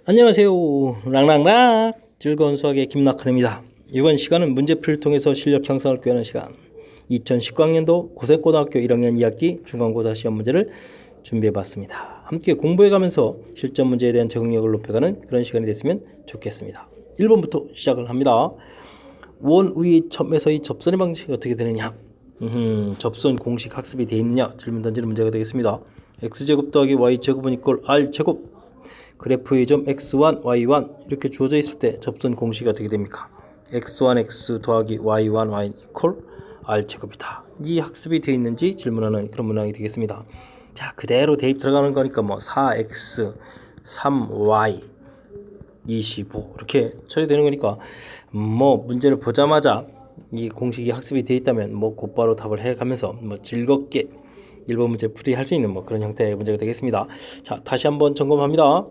안녕하세요. 랑랑랑 즐거운 수학의 김낙헌입니다. 이번 시간은 문제풀이를 통해서 실력 향상을 꾀하는 시간 2019학년도 고생고등학교 1학년 2학기 중간고사 시험 문제를 준비해봤습니다. 함께 공부해가면서 실전 문제에 대한 적응력을 높여가는 그런 시간이 됐으면 좋겠습니다. 1번부터 시작을 합니다. 원 위의 첨에서의 접선의 방식이 어떻게 되느냐. 접선 공식 학습이 되어 있느냐 질문 던지는 문제가 되겠습니다. x제곱 더하기 y제곱은 이꼴 r제곱. 그래프의 점 x1, y1 이렇게 주어져 있을 때 접선 공식이 어떻게 됩니까? x1, x 더하기 y1, y 이퀄 r제곱이다. 이 학습이 되어 있는지 질문하는 그런 문항이 되겠습니다. 자, 그대로 대입 들어가는 거니까 뭐 4x, 3y, 25 이렇게 처리되는 거니까 뭐 문제를 보자마자 이 공식이 학습이 되어 있다면 뭐 곧바로 답을 해가면서 뭐 즐겁게 1번 문제 풀이할 수 있는 뭐 그런 형태의 문제가 되겠습니다. 자, 다시 한번 점검합니다.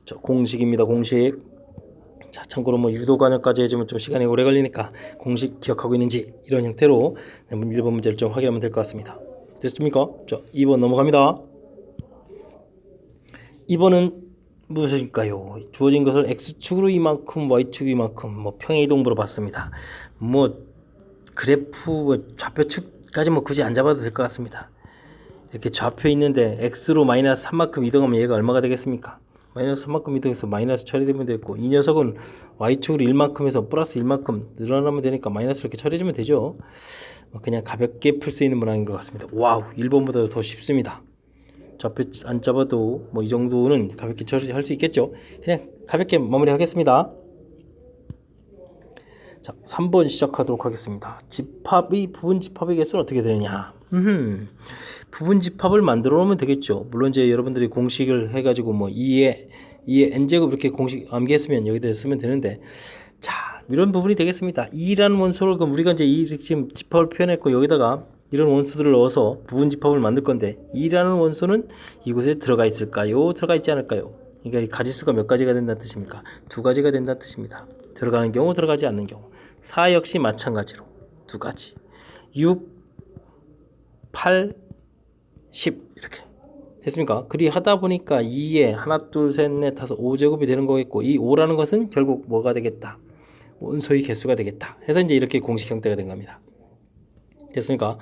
자, 공식입니다. 공식. 자, 참고로 뭐 유도관여까지 해주면 좀 시간이 오래 걸리니까 공식 기억하고 있는지 이런 형태로 1번 문제를 좀 확인하면 될 것 같습니다. 됐습니까? 자, 2번 넘어갑니다. 2번은 무엇일까요? 주어진 것을 x축으로 이만큼 y축 이만큼 뭐 평행이동으로 봤습니다. 뭐 그래프 뭐 좌표축까지 뭐 굳이 안 잡아도 될 것 같습니다. 이렇게 좌표 있는데 x로 마이너스 3만큼 이동하면 얘가 얼마가 되겠습니까? 마이너스 3만큼 이동해서 마이너스 처리되면 되겠고, 이 녀석은 y축으로 1만큼 해서 플러스 1만큼 늘어나면 되니까 마이너스 이렇게 처리해주면 되죠. 그냥 가볍게 풀 수 있는 문항인 것 같습니다. 와우, 1번보다 더 쉽습니다. 좌표 안 잡아도 뭐 이 정도는 가볍게 처리할 수 있겠죠. 그냥 가볍게 마무리 하겠습니다. 자, 3번 시작하도록 하겠습니다. 집합의 부분 집합의 개수는 어떻게 되느냐. 부분 집합을 만들어 놓으면 되겠죠. 물론 이제 여러분들이 공식을 해가지고 뭐 2의 n제곱 이렇게 공식 암기했으면 여기다 쓰면 되는데, 자, 이런 부분이 되겠습니다. 2라는 원소를 그럼 우리가 이제 이 지금 집합을 표현했고 여기다가 이런 원소들을 넣어서 부분 집합을 만들 건데, 2라는 원소는 이곳에 들어가 있을까요? 들어가 있지 않을까요? 그러니까 이 가지수가 몇 가지가 된다는 뜻입니까? 2가지가 된다는 뜻입니다. 들어가는 경우, 들어가지 않는 경우. 4 역시 마찬가지로 2가지. 6, 8, 10 이렇게 됐습니까? 그리 하다 보니까 2에 하나, 둘, 셋, 넷, 다섯, 5제곱이 되는 거겠고, 이 5라는 것은 결국 뭐가 되겠다? 원소의 개수가 되겠다. 해서 이제 이렇게 공식 형태가 된 겁니다. 됐습니까?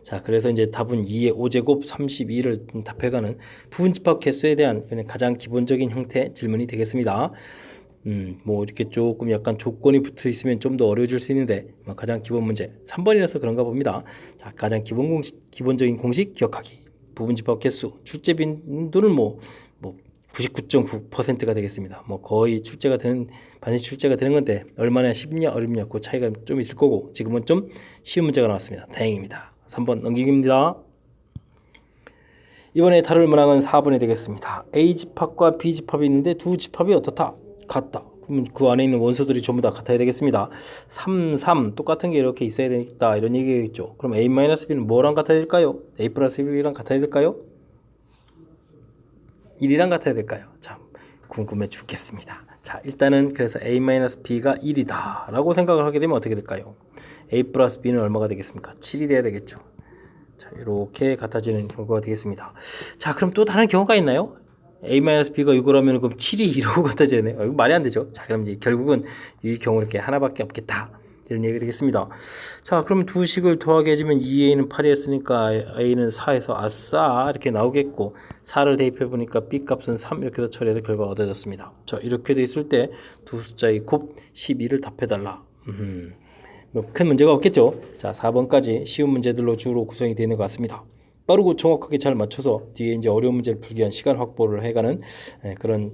자, 그래서 이제 답은 2의 5제곱 32를 답해가는 부분집합 개수에 대한 가장 기본적인 형태 질문이 되겠습니다. 뭐 이렇게 조금 약간 조건이 붙어 있으면 좀 더 어려워질 수 있는데, 뭐 가장 기본 문제 3번이라서 그런가 봅니다. 자, 가장 기본적인 공식 기억하기. 부분집합 개수, 출제 빈도는 뭐 99.9%가 되겠습니다. 뭐 거의 반드시 출제가 되는 건데, 얼마나 쉽냐 어렵냐 그 차이가 좀 있을 거고, 지금은 좀 쉬운 문제가 나왔습니다. 다행입니다. 3번 넘기기입니다. 이번에 다룰 문항은 4번이 되겠습니다. A집합과 B집합이 있는데 두 집합이 어떻다? 같다. 그러면 그 안에 있는 원소들이 전부 다 같아야 되겠습니다. 3, 3 똑같은 게 이렇게 있어야 되겠다 이런 얘기겠죠. 그럼 A-B는 뭐랑 같아야 될까요? A 플러스 B랑 같아야 될까요? 1이랑 같아야 될까요? 참 궁금해 죽겠습니다. 자, 일단은 그래서 A-B가 1이다 라고 생각을 하게 되면 어떻게 될까요? A 플러스 B는 얼마가 되겠습니까? 7이 돼야 되겠죠. 자, 이렇게 같아지는 경우가 되겠습니다. 자, 그럼 또 다른 경우가 있나요? A-B가 6이라면 그럼 7이 2라고 같아지네요. 이거 말이 안 되죠. 자, 그럼 이제 결국은 이 경우 이렇게 하나밖에 없겠다. 이런 얘기가 되겠습니다. 자, 그럼 두 식을 더하게 해주면 2a는 8이 했으니까 a는 4에서 아싸 이렇게 나오겠고, 4를 대입해 보니까 b 값은 3 이렇게 해서 처리해서 결과가 얻어졌습니다. 자, 이렇게 돼 있을 때 두 숫자의 곱 12를 답해달라. 뭐 큰 문제가 없겠죠. 자, 4번까지 쉬운 문제들로 주로 구성이 되는 것 같습니다. 빠르고 정확하게 잘 맞춰서 뒤에 이제 어려운 문제를 풀기 위한 시간 확보를 해가는 그런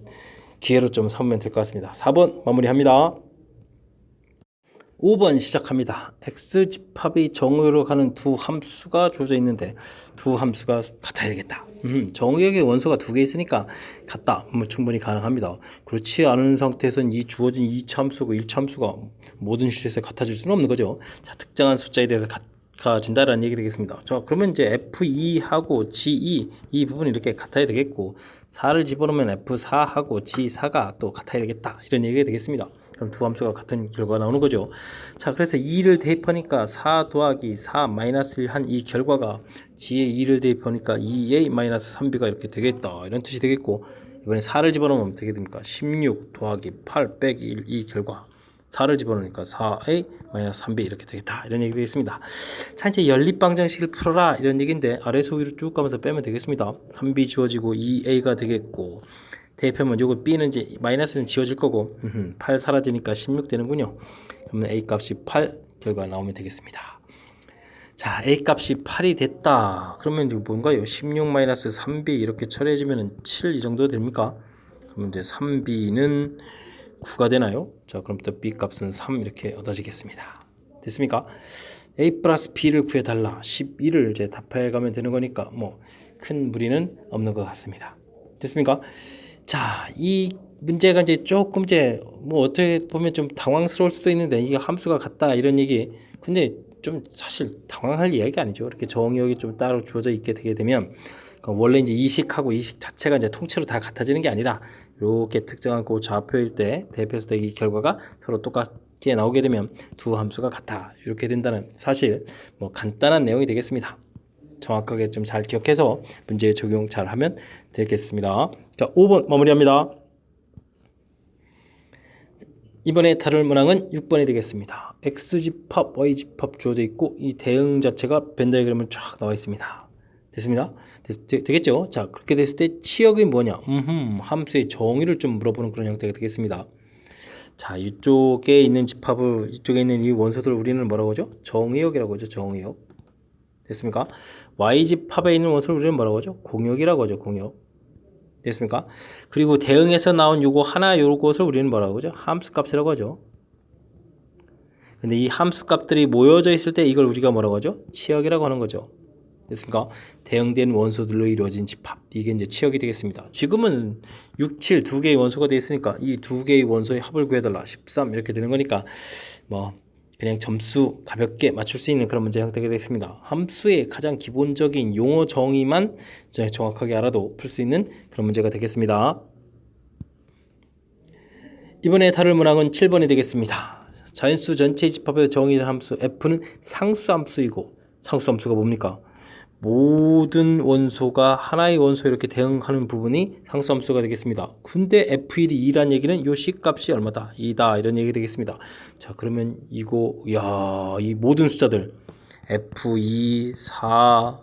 기회로 좀 삼으면 될 것 같습니다. 4번 마무리합니다. 5번 시작합니다. x집합이 정의로 가는 두 함수가 주어져 있는데 두 함수가 같아야 되겠다. 정의역의 원소가 2개 있으니까 같다. 뭐 충분히 가능합니다. 그렇지 않은 상태에서는 이 주어진 2차함수고 1차함수가 모든 실수에 같아질 수는 없는 거죠. 자, 특정한 숫자에 대해서 같아진다라는 얘기 되겠습니다. 자, 그러면 이제 F2하고 G2 이 부분이 이렇게 같아야 되겠고, 4를 집어넣으면 F4하고 G4가 또 같아야 되겠다. 이런 얘기가 되겠습니다. 그럼 두 함수가 같은 결과가 나오는 거죠. 자, 그래서 2를 대입하니까 4 더하기 4 마이너스 1 한 이 결과가 G에 2를 대입하니까 2A 마이너스 3B가 이렇게 되겠다. 이런 뜻이 되겠고, 이번에 4를 집어넣으면 어떻게 됩니까? 16 더하기 8 빼기 1 이 결과 4를 집어넣으니까 4a 마이너스 3b 이렇게 되겠다 이런 얘기 되겠습니다. 자 이제 연립방정식을 풀어라 이런 얘기인데 아래에서 위로 쭉 가면서 빼면 되겠습니다. 3b 지워지고 2a가 되겠고 대입하면 요거 b는 이제 마이너스는 지워질 거고 8 사라지니까 16 되는군요. 그러면 a 값이 8 결과 나오면 되겠습니다. 자 a 값이 8이 됐다. 그러면 이거 뭔가요? 16 마이너스 3b 이렇게 처리해주면 7 이 정도 됩니까? 그러면 이제 3b는 9가 되나요? 자 그럼 또 b 값은 3 이렇게 얻어지겠습니다. 됐습니까? a 플러스 b를 구해달라. 12를 이제 답해가면 되는 거니까 뭐 큰 무리는 없는 것 같습니다. 됐습니까? 자, 이 문제가 이제 조금 이제 뭐 어떻게 보면 좀 당황스러울 수도 있는데 이게 함수가 같다 이런 얘기. 근데 좀 사실 당황할 이야기가 아니죠. 이렇게 정의역이 좀 따로 주어져 있게 되게 되면 원래 이제 이식하고 이식 자체가 이제 통째로 다 같아지는 게 아니라 이렇게 특정한 그 좌표일 때 대입해서 이 결과가 서로 똑같게 나오게 되면 두 함수가 같아 이렇게 된다는 사실 뭐 간단한 내용이 되겠습니다. 정확하게 좀 잘 기억해서 문제에 적용 잘 하면 되겠습니다. 자, 5번 마무리합니다. 이번에 다룰 문항은 6번이 되겠습니다. X집합, Y집합 주어져 있고 이 대응 자체가 벤 다이그램은 쫙 나와 있습니다. 됐습니다. 되겠죠? 자, 그렇게 됐을 때 치역이 뭐냐? 함수의 정의를 좀 물어보는 그런 형태가 되겠습니다. 자, 이쪽에 있는 집합을 이쪽에 있는 이 원소들을 우리는 뭐라고 하죠? 정의역이라고 하죠. 정의역. 됐습니까? Y집합에 있는 원소를 우리는 뭐라고 하죠? 공역이라고 하죠. 공역. 됐습니까? 그리고 대응에서 나온 요거 하나 요것을 우리는 뭐라고 하죠? 함수값이라고 하죠. 근데 이 함수값들이 모여져 있을 때 이걸 우리가 뭐라고 하죠? 치역이라고 하는 거죠. 됐습니까? 대응된 원소들로 이루어진 집합. 이게 이제 치역이 되겠습니다. 지금은 6, 7 두 개의 원소가 되어 있으니까 이 두 개의 원소의 합을 구해달라. 13 이렇게 되는 거니까 뭐 그냥 점수 가볍게 맞출 수 있는 그런 문제 형태가 되겠습니다. 함수의 가장 기본적인 용어 정의만 정확하게 알아도 풀 수 있는 그런 문제가 되겠습니다. 이번에 다룰 문항은 7번이 되겠습니다. 자연수 전체 집합의 정의된 함수 F는 상수함수이고 상수함수가 뭡니까? 모든 원소가 하나의 원소에 이렇게 대응하는 부분이 상수함수가 되겠습니다. 근데 F1이 2란 얘기는 요 C값이 얼마다? 2다 이런 얘기 되겠습니다. 자 그러면 이거 이 모든 숫자들 F2, 4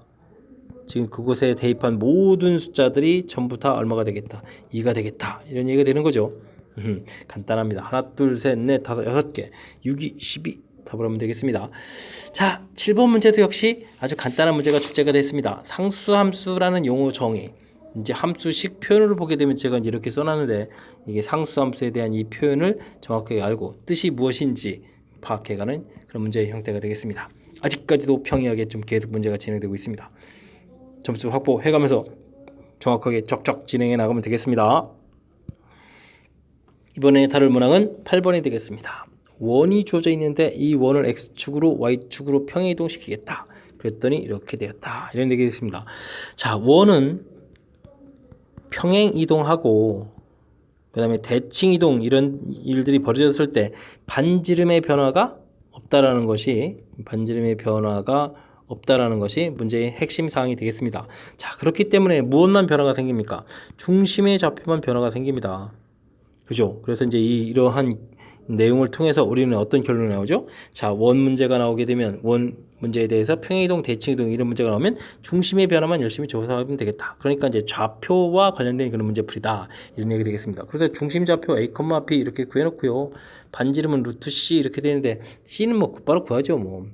지금 그곳에 대입한 모든 숫자들이 전부 다 얼마가 되겠다? 2가 되겠다 이런 얘기가 되는 거죠. 간단합니다. 하나, 둘, 셋, 넷, 다섯, 6개 6이 12 답을 하면 되겠습니다. 자, 7번 문제도 역시 아주 간단한 문제가 출제가 됐습니다. 상수함수라는 용어 정의. 이제 함수식 표현을 보게 되면 제가 이제 이렇게 써놨는데 이게 상수함수에 대한 이 표현을 정확하게 알고 뜻이 무엇인지 파악해가는 그런 문제의 형태가 되겠습니다. 아직까지도 평이하게 좀 계속 문제가 진행되고 있습니다. 점수 확보해가면서 정확하게 쩍쩍 진행해 나가면 되겠습니다. 이번에 다룰 문항은 8번이 되겠습니다. 원이 주어져 있는데 이 원을 X축으로 Y축으로 평행이동시키겠다. 그랬더니 이렇게 되었다. 이런 얘기가 있습니다. 자, 원은 평행이동하고 그 다음에 대칭이동 이런 일들이 벌어졌을 때 반지름의 변화가 없다라는 것이 문제의 핵심 사항이 되겠습니다. 자, 그렇기 때문에 무엇만 변화가 생깁니까? 중심의 좌표만 변화가 생깁니다. 그죠? 그래서 이제 이러한 내용을 통해서 우리는 어떤 결론이 나오죠? 자, 원 문제가 나오게 되면 원 문제에 대해서 평행이동, 대칭이동 이런 문제가 나오면 중심의 변화만 열심히 조사하면 되겠다. 그러니까 이제 좌표와 관련된 그런 문제풀이다. 이런 얘기 되겠습니다. 그래서 중심 좌표 A, B 이렇게 구해놓고요. 반지름은 루트 C 이렇게 되는데 C는 뭐 곧바로 구하죠. 뭐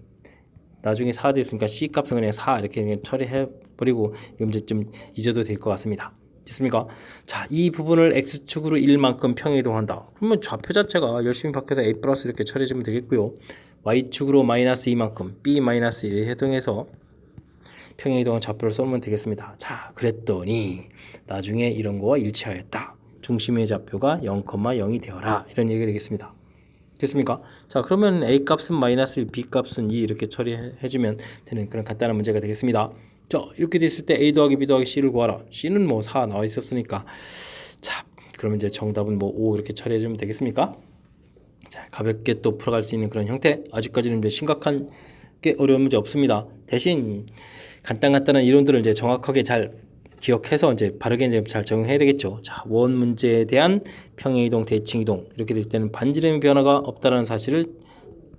나중에 4 됐으니까 C 값은 그냥 4 이렇게 그냥 처리해버리고 이제 좀 잊어도 될 것 같습니다. 됐습니까? 자, 이 부분을 X축으로 1만큼 평행이동한다. 그러면 좌표 자체가 열심히 바뀌어서 A 플러스 이렇게 처리해주면 되겠고요. Y축으로 마이너스 2만큼 B 마이너스 1에 해동해서 평행이동한 좌표를 써면 되겠습니다. 자, 그랬더니 나중에 이런 거와 일치하였다. 중심의 좌표가 0,0이 되어라. 이런 얘기가 되겠습니다. 됐습니까? 자, 그러면 A 값은 마이너스 1, B 값은 2 이렇게 처리해주면 되는 그런 간단한 문제가 되겠습니다. 자, 이렇게 됐을 때 A 더하기 B 더하기 C를 구하라. C는 뭐 4 나와 있었으니까. 자, 그러면 이제 정답은 뭐 5 이렇게 처리해주면 되겠습니까? 자, 가볍게 또 풀어갈 수 있는 그런 형태. 아직까지는 이제 심각한 게 어려운 문제 없습니다. 대신 간단한 이론들을 이제 정확하게 잘 기억해서 이제 바르게 이제 잘 적용해야 되겠죠. 자, 원 문제에 대한 평행이동, 대칭이동 이렇게 될 때는 반지름의 변화가 없다는 사실을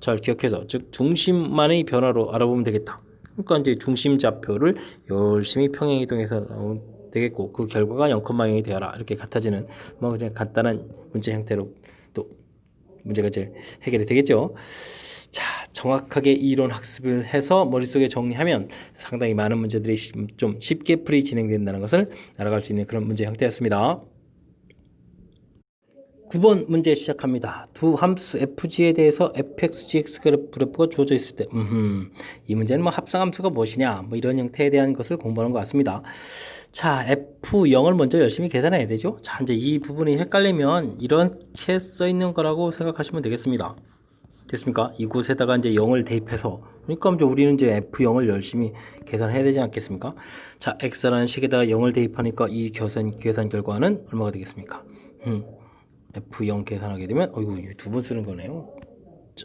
잘 기억해서, 즉 중심만의 변화로 알아보면 되겠다. 그러니까 이제 중심 좌표를 열심히 평행이동해서 나오면 되겠고, 그 결과가 0,0이 되어라 이렇게 같아지는 뭐 그냥 간단한 문제 형태로 또 문제가 이제 해결이 되겠죠. 자, 정확하게 이론 학습을 해서 머릿속에 정리하면 상당히 많은 문제들이 좀 쉽게 풀이 진행된다는 것을 알아갈 수 있는 그런 문제 형태였습니다. 9번 문제 시작합니다. 두 함수 fg에 대해서 fx, gx 그래프가 주어져 있을 때, 이 문제는 뭐 합성함수가 무엇이냐, 뭐 이런 형태에 대한 것을 공부하는 것 같습니다. 자, f0을 먼저 열심히 계산해야 되죠. 자, 이제 이 부분이 헷갈리면 이렇게 써 있는 거라고 생각하시면 되겠습니다. 됐습니까? 이곳에다가 이제 0을 대입해서, 그러니까 이제 우리는 이제 f0을 열심히 계산해야 되지 않겠습니까? 자, x라는 식에다가 0을 대입하니까 이 계산 결과는 얼마가 되겠습니까? F0 계산하게 되면, 어이구, 두 번 쓰는 거네요. 자,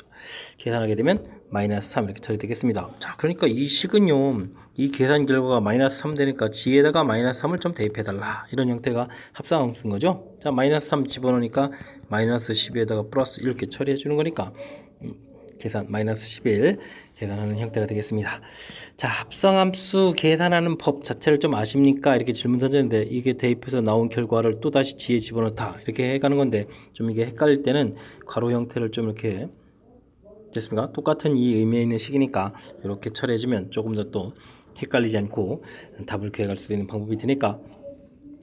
계산하게 되면 마이너스 3 이렇게 처리되겠습니다. 자, 그러니까 이 식은요, 이 계산 결과가 마이너스 3 되니까 g에다가 마이너스 3을 좀 대입해달라, 이런 형태가 합성함수인 거죠. 자, 마이너스 3 집어넣으니까 마이너스 12에다가 플러스 이렇게 처리해 주는 거니까 계산 마이너스 11 계산하는 형태가 되겠습니다. 자, 합성함수 계산하는 법 자체를 좀 아십니까? 이렇게 질문 던졌는데, 이게 대입해서 나온 결과를 또다시 g에 집어넣다 이렇게 해가는 건데, 좀 이게 헷갈릴 때는 괄호 형태를 좀 이렇게, 됐습니까? 똑같은 이 의미에 있는 식이니까 이렇게 처리해주면 조금 더 또 헷갈리지 않고 답을 구해갈 수 있는 방법이 되니까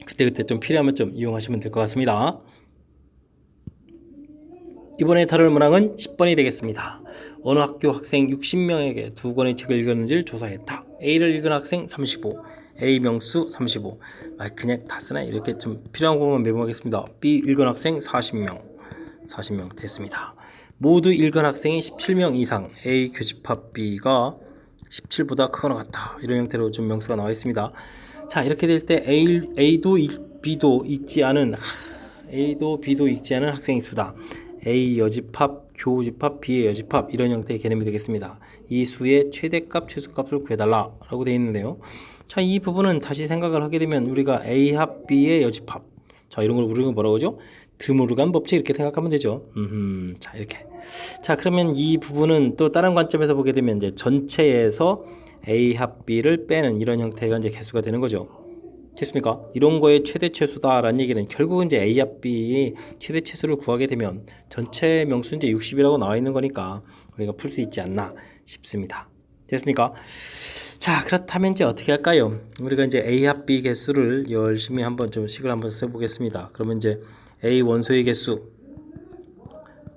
그때그때 좀 필요하면 좀 이용하시면 될 것 같습니다. 이번에 다룰 문항은 10번이 되겠습니다. 어느 학교 학생 60명에게 두 권의 책을 읽었는지를 조사했다. A를 읽은 학생 35, A 명수 35. 그냥 다 쓰나? 이렇게 좀 필요한 것만 메모하겠습니다. B 읽은 학생 40명 됐습니다. 모두 읽은 학생이 17명 이상, A 교집합 B가 17보다 크거나 같다, 이런 형태로 좀 명수가 나와 있습니다. 자, 이렇게 될 때 A도 B도 읽지 않은 학생의 수다. A 여집합, 교집합, B의 여집합, 이런 형태의 개념이 되겠습니다. 이 수의 최대값, 최소값을 구해달라 라고 되어 있는데요. 자, 이 부분은 다시 생각을 하게 되면 우리가 A 합 B의 여집합, 자, 이런 걸 우리가 뭐라고 하죠? 드모르간 법칙, 이렇게 생각하면 되죠. 자, 이렇게. 자, 그러면 이 부분은 또 다른 관점에서 보게 되면 이제 전체에서 A 합 B를 빼는 이런 형태가 이제 개수가 되는 거죠. 됐습니까? 이런 거의 최대 최소다라는 얘기는 결국은 이제 A 합 B의 최대 최소를 구하게 되면 전체 명수 이제 60이라고 나와 있는 거니까 우리가 풀 수 있지 않나 싶습니다. 됐습니까? 자, 그렇다면 이제 어떻게 할까요? 우리가 이제 A 합 B 개수를 열심히 한번 좀 식을 한번 써보겠습니다. 그러면 이제 A 원소의 개수,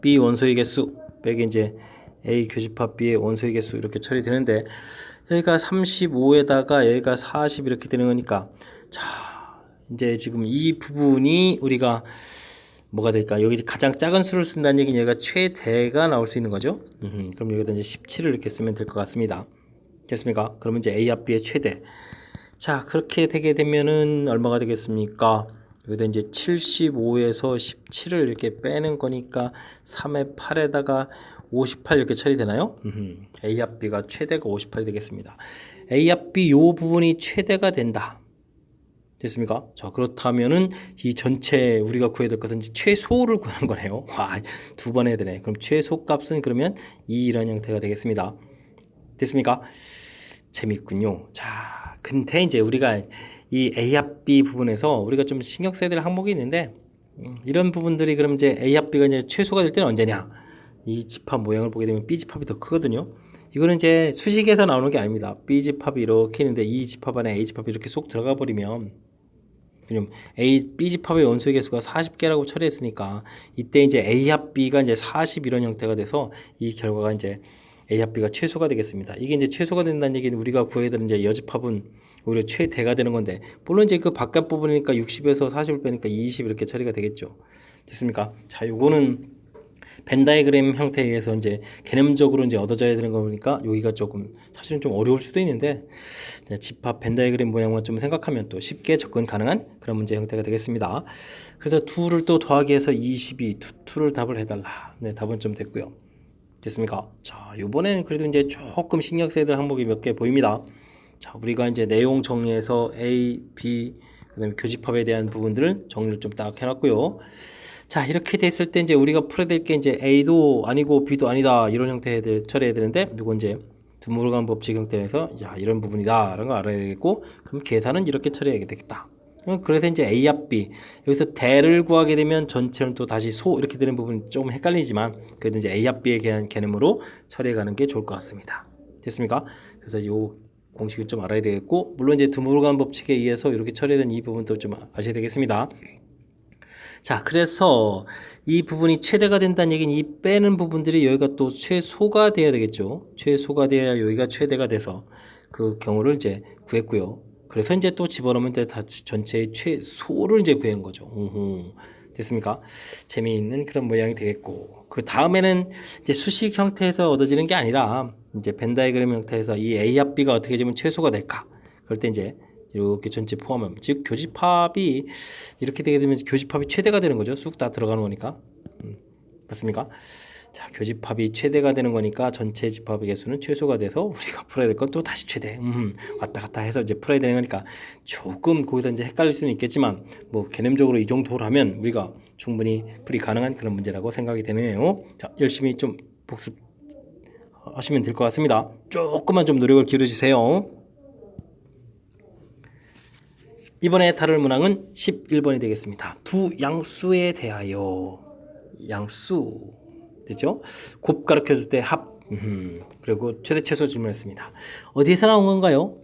B 원소의 개수 빼기 이제 A 교집합 B의 원소의 개수, 이렇게 처리되는데, 여기가 35에다가 여기가 40 이렇게 되는 거니까, 자, 이제 지금 이 부분이 우리가 뭐가 될까? 여기 가장 작은 수를 쓴다는 얘기는 여기가 최대가 나올 수 있는 거죠. 그럼 여기다 이제 17을 이렇게 쓰면 될 것 같습니다. 됐습니까? 그러면 이제 A 합 B의 최대. 자, 그렇게 되게 되면은 얼마가 되겠습니까? 여기다 이제 75에서 17을 이렇게 빼는 거니까 3의 8에다가 58 이렇게 처리되나요? A 합 B가 최대가 58이 되겠습니다. A 합 B 요 부분이 최대가 된다. 됐습니까? 자, 그렇다면은 이 전체 우리가 구해야 될 것은 최소를 구하는 거네요. 와, 두 번 해야 되네. 그럼 최소 값은 그러면 이런 형태가 되겠습니다. 됐습니까? 재밌군요. 자, 근데 이제 우리가 이 A 합 B 부분에서 우리가 좀 신경 써야 될 항목이 있는데, 이런 부분들이 그럼 이제 A 합 B가 이제 최소가 될 때는 언제냐? 이 집합 모양을 보게 되면 B 집합이 더 크거든요. 이거는 이제 수식에서 나오는 게 아닙니다. B 집합이 이렇게 있는데 이 집합 안에 A 집합이 이렇게 쏙 들어가 버리면, 왜냐면 B 집합의 원소의 개수가 40개라고 처리했으니까 이때 이제 A 합 B가 이제 40 이런 형태가 돼서 이 결과가 이제 A 합 B가 최소가 되겠습니다. 이게 이제 최소가 된다는 얘기는 우리가 구해야 되는 이제 여집합은 오히려 최대가 되는 건데, 물론 이제 그 바깥 부분이니까 60에서 40을 빼니까 20 이렇게 처리가 되겠죠. 됐습니까? 자, 요거는 벤 다이그램 형태에 의해서 이제 개념적으로 이제 얻어져야 되는 거니까 여기가 조금 사실은 좀 어려울 수도 있는데, 집합 벤 다이그램 모양만 좀 생각하면 또 쉽게 접근 가능한 그런 문제 형태가 되겠습니다. 그래서 2를 또 더하기 해서 22, 2를 답을 해달라. 네, 답은 좀 됐고요. 됐습니까? 자, 요번에는 그래도 이제 조금 신경 써야 될 항목이 몇 개 보입니다. 자, 우리가 이제 내용 정리해서 A, B, 그다음에 교집합에 대한 부분들을 정리를 좀 딱 해놨고요. 자, 이렇게 됐을 때 이제 우리가 풀어야 될 게 이제 A도 아니고 B도 아니다 이런 형태에 처리해야 되는데, 이거 이제 드물어간 법칙 형태에서 야 이런 부분이다라는 걸 알아야 되겠고, 그럼 계산은 이렇게 처리해야 되겠다. 그래서 이제 A 합 B, 여기서 대를 구하게 되면 전체는 또 다시 소 이렇게 되는 부분이 조금 헷갈리지만, 그래도 이제 A 합 B에 대한 개념으로 처리해 가는 게 좋을 것 같습니다. 됐습니까? 그래서 요 공식을 좀 알아야 되겠고, 물론 이제 드물어간 법칙에 의해서 이렇게 처리된 이 부분도 좀 아셔야 되겠습니다. 자, 그래서 이 부분이 최대가 된다는 얘기는 이 빼는 부분들이 여기가 또 최소가 돼야 되겠죠. 최소가 돼야 여기가 최대가 돼서 그 경우를 이제 구했고요. 그래서 이제 또 집어넣으면 다 전체의 최소를 이제 구한 거죠. 됐습니까? 재미있는 그런 모양이 되겠고, 그 다음에는 이제 수식 형태에서 얻어지는 게 아니라 이제 벤 다이그램 형태에서 이 A 합 B가 어떻게 되면 최소가 될까? 그럴 때 이제 이렇게 전체 포함하면, 즉 교집합이 이렇게 되게 되면 교집합이 최대가 되는 거죠. 쑥 다 들어가는 거니까. 맞습니까? 자, 교집합이 최대가 되는 거니까 전체 집합의 개수는 최소가 돼서 우리가 풀어야 될 건 또 다시 최대. 왔다 갔다 해서 이제 풀어야 되는 거니까 조금 거기서 이제 헷갈릴 수는 있겠지만, 뭐 개념적으로 이 정도라면 우리가 충분히 풀이 가능한 그런 문제라고 생각이 되네요. 자, 열심히 좀 복습하시면 될 것 같습니다. 조금만 좀 노력을 기울여 주세요. 이번에 다룰 문항은 11번이 되겠습니다. 두 양수에 대하여. 양수 되죠? 곱 가르쳐줄 때 합, 그리고 최대 최소 질문했습니다. 어디에서 나온 건가요?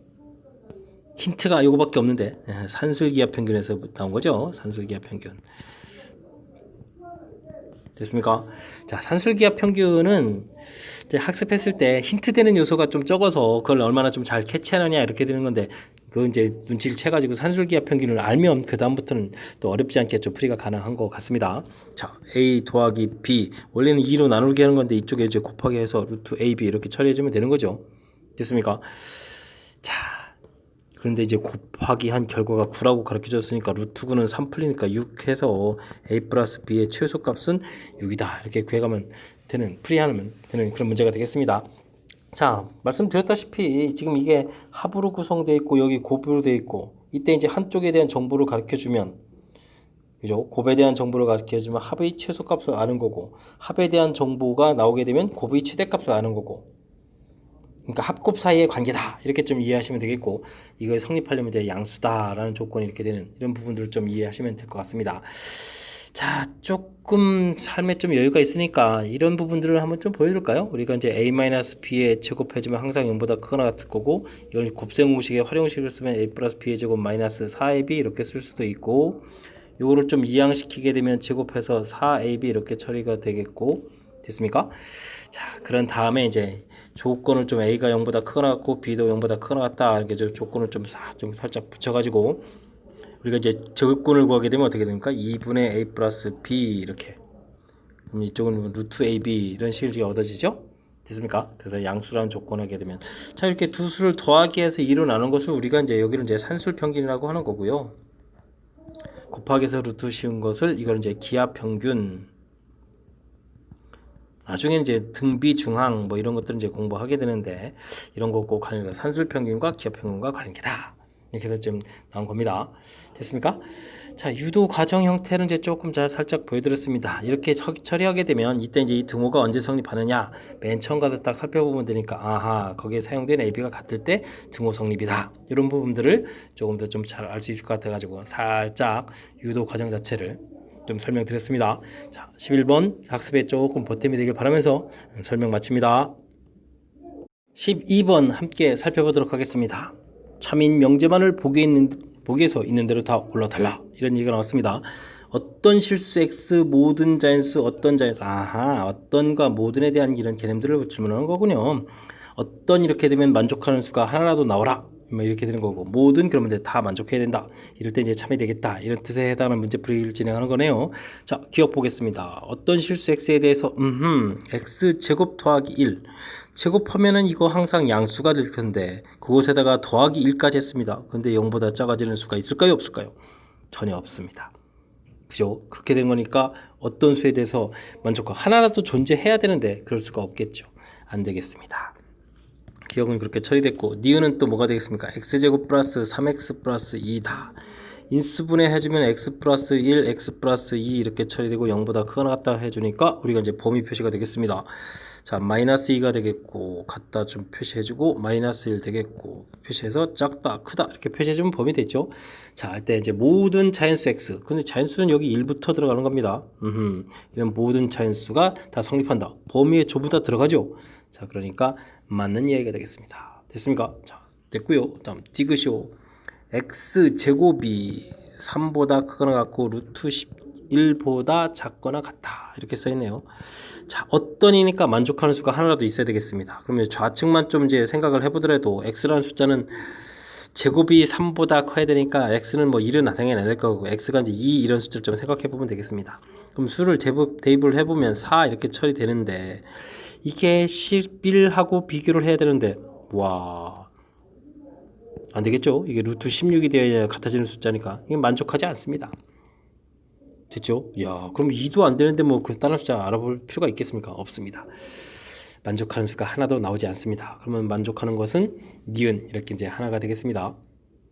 힌트가 요거밖에 없는데, 산술기하 평균에서 나온 거죠. 산술기하 평균. 됐습니까? 자, 산술기하 평균은 이제 학습했을 때 힌트 되는 요소가 좀 적어서 그걸 얼마나 좀 잘 캐치하느냐 이렇게 되는 건데, 그 이제 눈치를 채가지고 산술기하 평균을 알면 그 다음부터는 또 어렵지 않게 좀 풀이가 가능한 것 같습니다. 자, A 더하기 B, 원래는 2로 나누게 하는 건데 이쪽에 이제 곱하기 해서 루트 AB 이렇게 처리해주면 되는 거죠. 됐습니까? 자, 그런데 이제 곱하기 한 결과가 9라고 가르쳐줬으니까 루트 9는 3 풀리니까 6 해서 A 플러스 B의 최소값은 6이다 이렇게 구해가면 되는, 풀이하면 되는 그런 문제가 되겠습니다. 자, 말씀드렸다시피 지금 이게 합으로 구성되어 있고 여기 곱으로 되어 있고, 이때 이제 한쪽에 대한 정보를 가르쳐주면, 그죠? 곱에 대한 정보를 가르쳐주면 합의 최소값을 아는 거고, 합에 대한 정보가 나오게 되면 곱의 최대값을 아는 거고, 그러니까 합곱 사이의 관계다 이렇게 좀 이해하시면 되겠고, 이거에 성립하려면 이제 양수다라는 조건이 이렇게 되는 이런 부분들을 좀 이해하시면 될 것 같습니다. 자, 조금 삶에 좀 여유가 있으니까 이런 부분들을 한번 좀 보여줄까요? 우리가 이제 a-b에 제곱해주면 항상 0보다 크거나 같을 거고, 이걸 곱셈공식의 활용식을 쓰면 a 플러스 b의 제곱 마이너스 4ab 이렇게 쓸 수도 있고, 요거를 좀 이항시키게 되면 제곱해서 4ab 이렇게 처리가 되겠고, 됐습니까? 자, 그런 다음에 이제 조건을 좀 a가 0보다 크거나 같고 b도 0보다 크거나 같다 이렇게 조건을 좀 살짝 붙여가지고 우리가 이제 제곱근을 구하게 되면 어떻게 됩니까? 2분의 a 플러스 b 이렇게, 그럼 이쪽은 루트 ab 이런 식이 얻어지죠? 됐습니까? 그래서 양수라는 조건을 하게 되면, 자, 이렇게 두 수를 더하기 해서 2로 나눈 것을 우리가 이제 여기를 이제 산술 평균이라고 하는 거고요. 곱하기 해서 루트 씌운 것을 이걸 이제 기하 평균, 나중에 이제 등비 중항 뭐 이런 것들은 이제 공부하게 되는데, 이런 거 꼭 관련해서 산술 평균과 기하 평균과 관계다 이렇게 해서 좀 나온 겁니다. 됐습니까? 자, 유도 과정 형태는 이제 조금 살짝 보여드렸습니다. 이렇게 처리하게 되면 이때 이제 이 등호가 언제 성립하느냐, 맨 처음 가서 딱 살펴보면 되니까, 아하, 거기에 사용된 AB가 같을 때 등호 성립이다 이런 부분들을 조금 더 좀 잘 알 수 있을 것 같아 가지고 살짝 유도 과정 자체를 좀 설명드렸습니다. 자, 11번 학습에 조금 보탬이 되길 바라면서 설명 마칩니다. 12번 함께 살펴보도록 하겠습니다. 참인 명제만을 보기에서 있는 대로 다 골라달라 이런 얘기가 나왔습니다. 어떤 실수 x 모든 자연수 어떤 자연수, 아하, 어떤과 모든에 대한 이런 개념들을 질문하는 거군요. 어떤 이렇게 되면 만족하는 수가 하나라도 나오라 뭐 이렇게 되는 거고, 모든 그러면 이제 다 만족해야 된다 이럴 때 이제 참이 되겠다 이런 뜻에 해당하는 문제풀이를 진행하는 거네요. 자, 기억 보겠습니다. 어떤 실수 x에 대해서 x 제곱 더하기 1 제곱하면은 이거 항상 양수가 될 텐데 그곳에다가 더하기 1까지 했습니다. 근데 0보다 작아지는 수가 있을까요 없을까요? 전혀 없습니다. 그죠? 그렇게 된 거니까 어떤 수에 대해서 만족하고, 하나라도 존재해야 되는데 그럴 수가 없겠죠. 안 되겠습니다. 기억은 그렇게 처리됐고, 니은은 또 뭐가 되겠습니까? x제곱 플러스 3x 플러스 2다. 인수분해 해주면 x 플러스 1, x 플러스 2 이렇게 처리되고 0보다 크거나 같다 해주니까 우리가 이제 범위 표시가 되겠습니다. 자, 마이너스 2가 되겠고, 갖다 좀 표시해주고, 마이너스 1 되겠고, 표시해서 작다, 크다 이렇게 표시해주면 범위 됐죠. 자, 이때 이제 모든 자연수 x. 근데 자연수는 여기 1부터 들어가는 겁니다. 이런 모든 자연수가 다 성립한다. 범위에 전부 다 들어가죠. 자, 그러니까 맞는 이야기가 되겠습니다. 됐습니까? 자, 됐고요. 다음 디귿이요. x제곱이 3보다 크거나 같고 루트 11보다 작거나 같다 이렇게 써있네요. 자, 어떤 이니까 만족하는 수가 하나라도 있어야 되겠습니다. 그러면 좌측만 좀 이제 생각을 해보더라도 x라는 숫자는 제곱이 3보다 커야 되니까 x는 뭐 1은 당연히 안 될 거고 x가 이제 2 이런 숫자를 좀 생각해 보면 되겠습니다. 그럼 수를 대입을 해보면 4 이렇게 처리되는데 이게 11하고 비교를 해야 되는데 와 안 되겠죠? 이게 루트 16이 되어야 같아지는 숫자니까 이게 만족하지 않습니다. 됐죠? 야, 그럼 2도 안 되는데 뭐 그 다른 숫자 알아볼 필요가 있겠습니까? 없습니다. 만족하는 수가 하나도 나오지 않습니다. 그러면 만족하는 것은 니은 이렇게 이제 하나가 되겠습니다.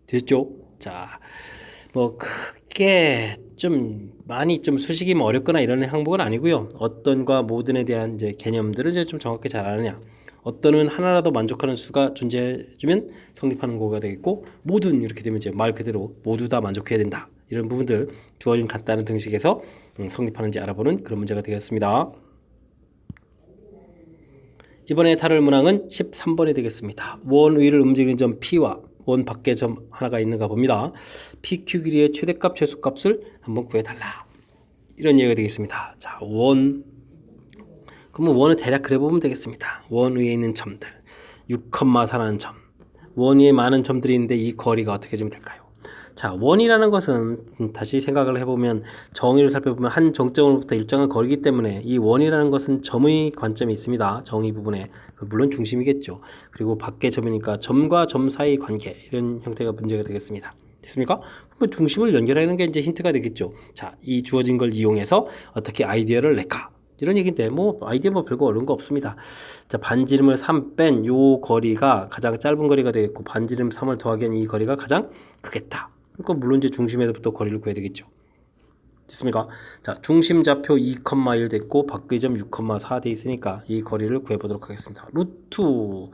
됐죠? 자, 뭐 크게 좀 많이 좀 수식이면 어렵거나 이런 항목은 아니고요. 어떤과 모든에 대한 이제 개념들을 이제 좀 정확히 잘 아느냐. 어떤은 하나라도 만족하는 수가 존재해주면 성립하는 거가 되겠고, 모든 이렇게 되면 이제 말 그대로 모두 다 만족해야 된다. 이런 부분들 주어진 간단한 등식에서 성립하는지 알아보는 그런 문제가 되겠습니다. 이번에 다룰 문항은 13번이 되겠습니다. 원 위를 움직이는 점 P와 원 밖에 점 하나가 있는가 봅니다. PQ 길이의 최대값, 최소값을 한번 구해달라. 이런 얘기가 되겠습니다. 자, 그러면 원을 대략 그려보면 되겠습니다. 원 위에 있는 점들 6,4라는 점, 원 위에 많은 점들이 있는데 이 거리가 어떻게 좀 될까요? 자, 원이라는 것은 다시 생각을 해보면 정의를 살펴보면 한 정점으로부터 일정한 거리이기 때문에 이 원이라는 것은 점의 관점이 있습니다. 정의 부분에 물론 중심이겠죠. 그리고 밖에 점이니까 점과 점 사이 관계 이런 형태가 문제가 되겠습니다. 됐습니까? 그러면 중심을 연결하는 게 이제 힌트가 되겠죠. 자, 이 주어진 걸 이용해서 어떻게 아이디어를 낼까? 이런 얘기인데 뭐 아이디어 뭐 별거 어려운 거 없습니다. 자, 반지름을 3 뺀 요 거리가 가장 짧은 거리가 되겠고 반지름 3을 더하기엔 이 거리가 가장 크겠다. 그러니까 물론 이제 중심에서부터 거리를 구해야 되겠죠. 됐습니까? 자, 중심 좌표 2,1 됐고 밖의 점 6,4 돼 있으니까 이 거리를 구해보도록 하겠습니다. 루트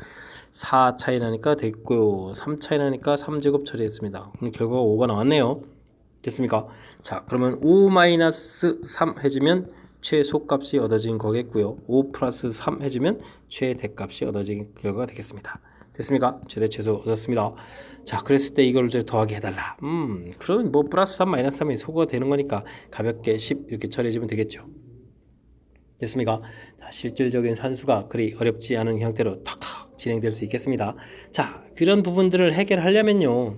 4 차이 나니까 됐고요. 3 차이 나니까 3제곱 처리했습니다. 그럼 결과가 5가 나왔네요. 됐습니까? 자, 그러면 5-3 해주면 최소값이 얻어진 거겠고요. 5 플러스 3 해주면 최대값이 얻어진 결과가 되겠습니다. 됐습니까? 최대 최소 얻었습니다. 자, 그랬을 때 이걸 이제 더하기 해달라. 그러면 뭐 플러스 3 마이너스 3이 소거가 되는 거니까 가볍게 10 이렇게 처리해주면 되겠죠. 됐습니까? 자, 실질적인 산수가 그리 어렵지 않은 형태로 탁탁 진행될 수 있겠습니다. 자, 그런 부분들을 해결하려면요.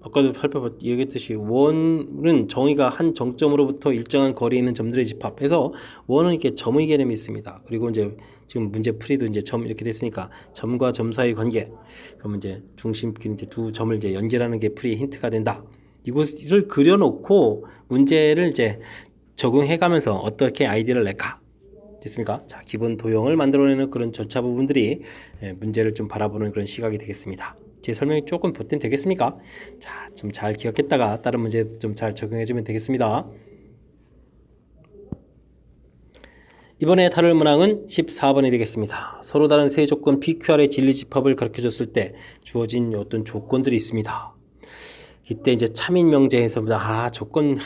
아까도 얘기했듯이 원은 정의가 한 정점으로부터 일정한 거리에 있는 점들의 집합해서 원은 이렇게 점의 개념이 있습니다. 그리고 이제 지금 문제 풀이도 이제 점 이렇게 됐으니까 점과 점 사이 관계. 그러면 이제 중심끼리 이제 두 점을 이제 연결하는 게 풀이의 힌트가 된다. 이것을 그려놓고 문제를 이제 적용해가면서 어떻게 아이디어를 낼까? 됐습니까? 자, 기본 도형을 만들어내는 그런 절차 부분들이 문제를 좀 바라보는 그런 시각이 되겠습니다. 제 설명이 조금 보탬 되겠습니까? 자, 좀 잘 기억했다가 다른 문제도 좀 잘 적용해주면 되겠습니다. 이번에 다룰 문항은 14번이 되겠습니다. 서로 다른 세 조건 PQR의 진리집합을 가르쳐줬을 때 주어진 어떤 조건들이 있습니다. 이때 이제 참인 명제에서 조건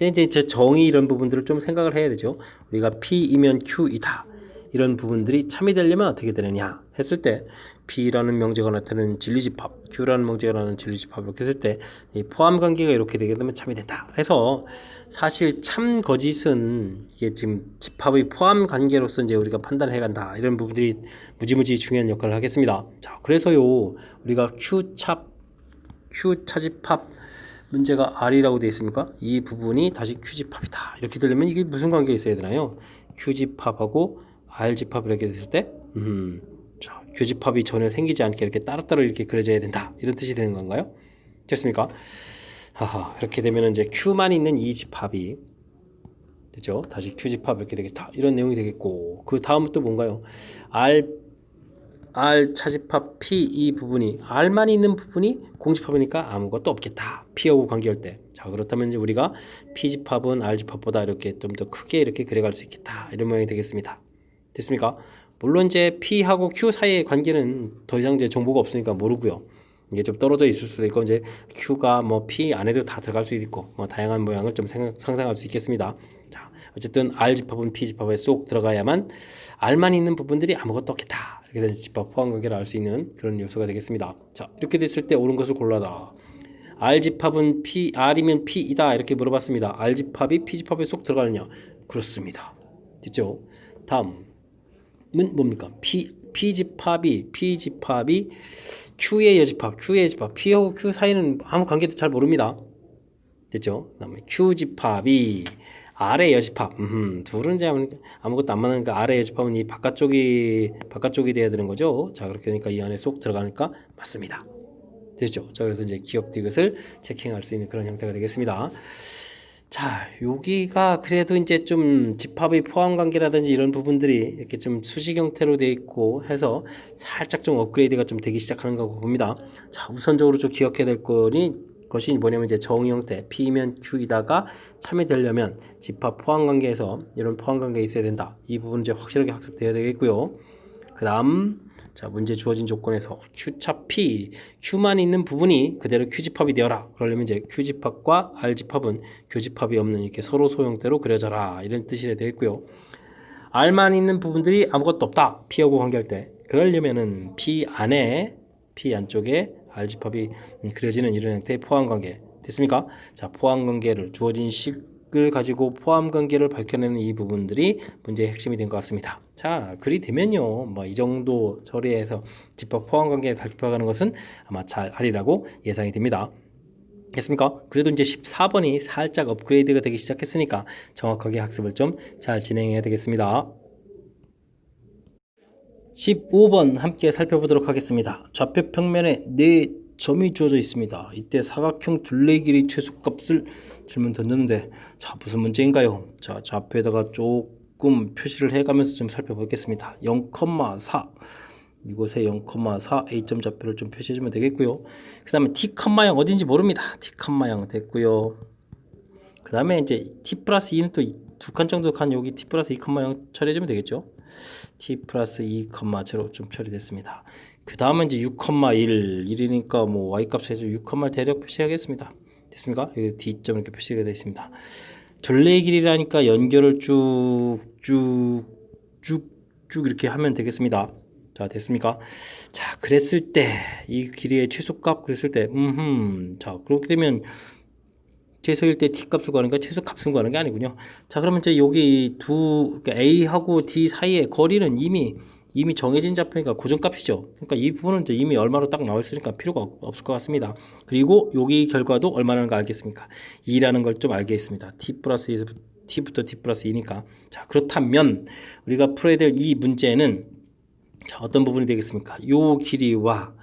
이제 정의 이런 부분들을 좀 생각을 해야 되죠. 우리가 P이면 Q이다. 이런 부분들이 참이 되려면 어떻게 되느냐 했을 때 P라는 명제가 나타내는 진리집합, Q라는 명제가 나타내는 진리집합 이렇게 했을 때 이 포함관계가 이렇게 되게 되면 참이 된다. 그래서 사실 참 거짓은 이게 지금 집합의 포함관계로서 이제 우리가 판단해 간다. 이런 부분들이 무지무지 중요한 역할을 하겠습니다. 자, 그래서요 우리가 Q차집합 문제가 R이라고 되어 있습니까? 이 부분이 다시 Q집합이다. 이렇게 되려면 이게 무슨 관계가 있어야 되나요? Q집합하고 R집합 이렇게 됐을 때 자, Q집합이 전혀 생기지 않게 이렇게 따로따로 이렇게 그려져야 된다. 이런 뜻이 되는 건가요? 됐습니까? 그렇게 되면 이제 Q만 있는 이 집합이 됐죠? 다시 Q집합 이렇게 되겠다. 이런 내용이 되겠고 그 다음은 또 뭔가요? R 차집합 P 이 부분이 R만 있는 부분이 공집합이니까 아무것도 없겠다. P하고 관계할 때. 자, 그렇다면 이제 우리가 P집합은 R집합보다 이렇게 좀 더 크게 이렇게 그려갈 수 있겠다. 이런 모양이 되겠습니다. 됐습니까? 물론 이제 P하고 Q 사이의 관계는 더 이상 이제 정보가 없으니까 모르고요. 이게 좀 떨어져 있을 수도 있고 이제 Q가 뭐 P 안에도 다 들어갈 수도 있고 뭐 다양한 모양을 좀 상상할 수 있겠습니다. 자, 어쨌든 R 집합은 P 집합에 쏙 들어가야만 R만 있는 부분들이 아무것도 없겠다. 이렇게 된 집합 포함 관계를 알 수 있는 그런 요소가 되겠습니다. 자, 이렇게 됐을 때 옳은 것을 골라라. R 집합은 P, R이면 P이다 이렇게 물어봤습니다. R 집합이 P 집합에 쏙 들어가느냐? 그렇습니다. 됐죠? 다음은 뭡니까? P 집합이 Q의 여집합, P하고 Q 사이는 아무 관계도 잘 모릅니다. 됐죠? 그다음에 Q 집합이 R의 여집합, 둘은 이제 아무것도 안 맞으니까 R의 여집합은 이 바깥쪽이 돼야 되는 거죠. 자, 그렇게 되니까 이 안에 쏙 들어가니까 맞습니다. 됐죠? 자, 그래서 이제 기억 디귿을 체킹할 수 있는 그런 형태가 되겠습니다. 자, 여기가 그래도 이제 좀 집합의 포함 관계라든지 이런 부분들이 이렇게 좀 수직 형태로 되어 있고 해서 살짝 좀 업그레이드가 좀 되기 시작하는 거고 봅니다. 자, 우선적으로 좀 기억해야 될 것이 뭐냐면 이제 정의 형태 P면 Q이다가 참여되려면 집합 포함 관계에서 이런 포함 관계가 있어야 된다. 이 부분 이제 확실하게 학습되어야 되겠고요. 그 다음 자, 문제 주어진 조건에서 Q차 P, Q만 있는 부분이 그대로 Q집합이 되어라. 그러려면 이제 Q집합과 R집합은 교집합이 없는 이렇게 서로 소형태로 그려져라. 이런 뜻이 되겠고요. R만 있는 부분들이 아무것도 없다. P하고 관계할 때. 그러려면은 P 안쪽에 R집합이 그려지는 이런 형태의 포함관계. 됐습니까? 자, 포함관계를 주어진 식을 가지고 포함관계를 밝혀내는 이 부분들이 문제의 핵심이 된 것 같습니다. 자, 글이 되면요. 뭐 이 정도 처리해서 집합 포함관계를 살펴가는 것은 아마 잘 하리라고 예상이 됩니다. 됐습니까? 그래도 이제 14번이 살짝 업그레이드가 되기 시작했으니까 정확하게 학습을 좀 잘 진행해야 되겠습니다. 15번 함께 살펴보도록 하겠습니다. 좌표 평면에 4점이 주어져 있습니다. 이때 사각형 둘레 길이 최소값을 질문 던졌는데 자, 무슨 문제인가요? 자, 좌표에다가 조금 표시를 해가면서 좀 살펴보겠습니다. 0,4 이곳에 0,4 A점 좌표를 좀 표시해주면 되겠고요. 그 다음에 T,0 어딘지 모릅니다. T,0 됐고요. 그 다음에 이제 T 플러스 2는 또 두 칸 정도 칸 여기 T 플러스 2,0 처리해주면 되겠죠. T 플러스 2,0로 좀 처리됐습니다. 그 다음은 이제 6,1이니까 뭐 Y 값에서 6,1 대략 표시하겠습니다. 됐습니까? 여기 D점 이렇게 표시가 되어 있습니다. 둘레 길이라니까 연결을 쭉 이렇게 하면 되겠습니다. 자, 됐습니까? 자, 그랬을 때 이 길이의 최소값 그랬을 때 자, 그렇게 되면 최소일 때 T값을 구하는 게 최소 값을 구하는 게 아니군요. 자, 그러면 이제 여기 그러니까 A하고 D 사이의 거리는 이미 정해진 좌표니까 고정값이죠. 그러니까 이 부분은 이제 이미 얼마로 딱 나와 있으니까 필요가 없을 것 같습니다. 그리고 여기 결과도 얼마라는 거 알겠습니까? 2라는 걸 좀 알겠습니다. T 플러스 2에서 T부터 T 플러스 2니까. 자, 그렇다면 우리가 풀어야 될 이 문제는 자, 어떤 부분이 되겠습니까? 요 길이와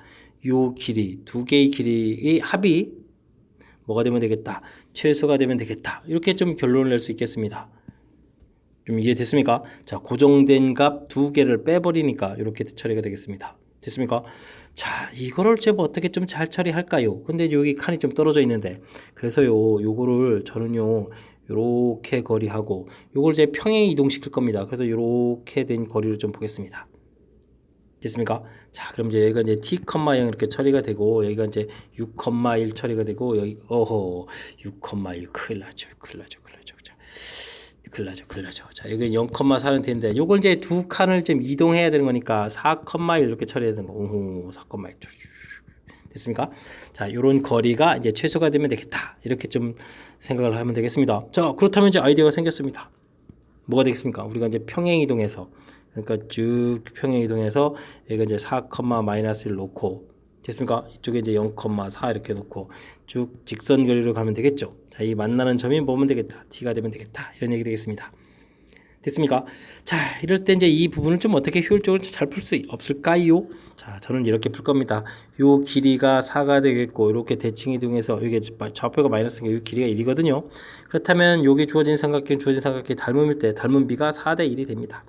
요 길이 두 개의 길이의 합이 뭐가 되면 되겠다? 최소가 되면 되겠다. 이렇게 좀 결론을 낼 수 있겠습니다. 좀 이해됐습니까? 자, 고정된 값 두 개를 빼버리니까 이렇게 처리가 되겠습니다. 됐습니까? 자, 이거를 제가 어떻게 좀 잘 처리할까요? 근데 여기 칸이 좀 떨어져 있는데 그래서요, 요거를 저는요, 요렇게 거리하고 요걸 이제 평행 이동시킬 겁니다. 그래서 요렇게 된 거리를 좀 보겠습니다. 됐습니까? 자, 그럼 이제 여기가 이제 T,0 이렇게 처리가 되고 여기가 이제 6,1 처리가 되고 여기 6,1 큰일 나죠. 자, 여기 0,4는 되는데 요걸 이제 두 칸을 좀 이동해야 되는 거니까 4,1 이렇게 처리해야 되는 거. 4,1 됐습니까? 자, 요런 거리가 이제 최소가 되면 되겠다. 이렇게 좀 생각을 하면 되겠습니다. 자, 그렇다면 이제 아이디어가 생겼습니다. 뭐가 되겠습니까? 우리가 이제 평행 이동해서 그러니까 쭉 평행 이동해서 여기가 이제 4,-1을 놓고 됐습니까? 이쪽에 이제 0,4 이렇게 놓고 쭉 직선 거리로 가면 되겠죠. 자, 이 만나는 점이 뭐면 되겠다. T가 되면 되겠다. 이런 얘기 되겠습니다. 됐습니까? 자, 이럴 때 이제 이 부분을 좀 어떻게 효율적으로 잘 풀 수 없을까요? 자, 저는 이렇게 풀 겁니다. 요 길이가 4가 되겠고 이렇게 대칭 이동해서 여기 좌표가 마이너스니까 이 길이가 1이거든요. 그렇다면 여기 주어진 삼각형 닮음일 때 닮은 비가 4대 1이 됩니다.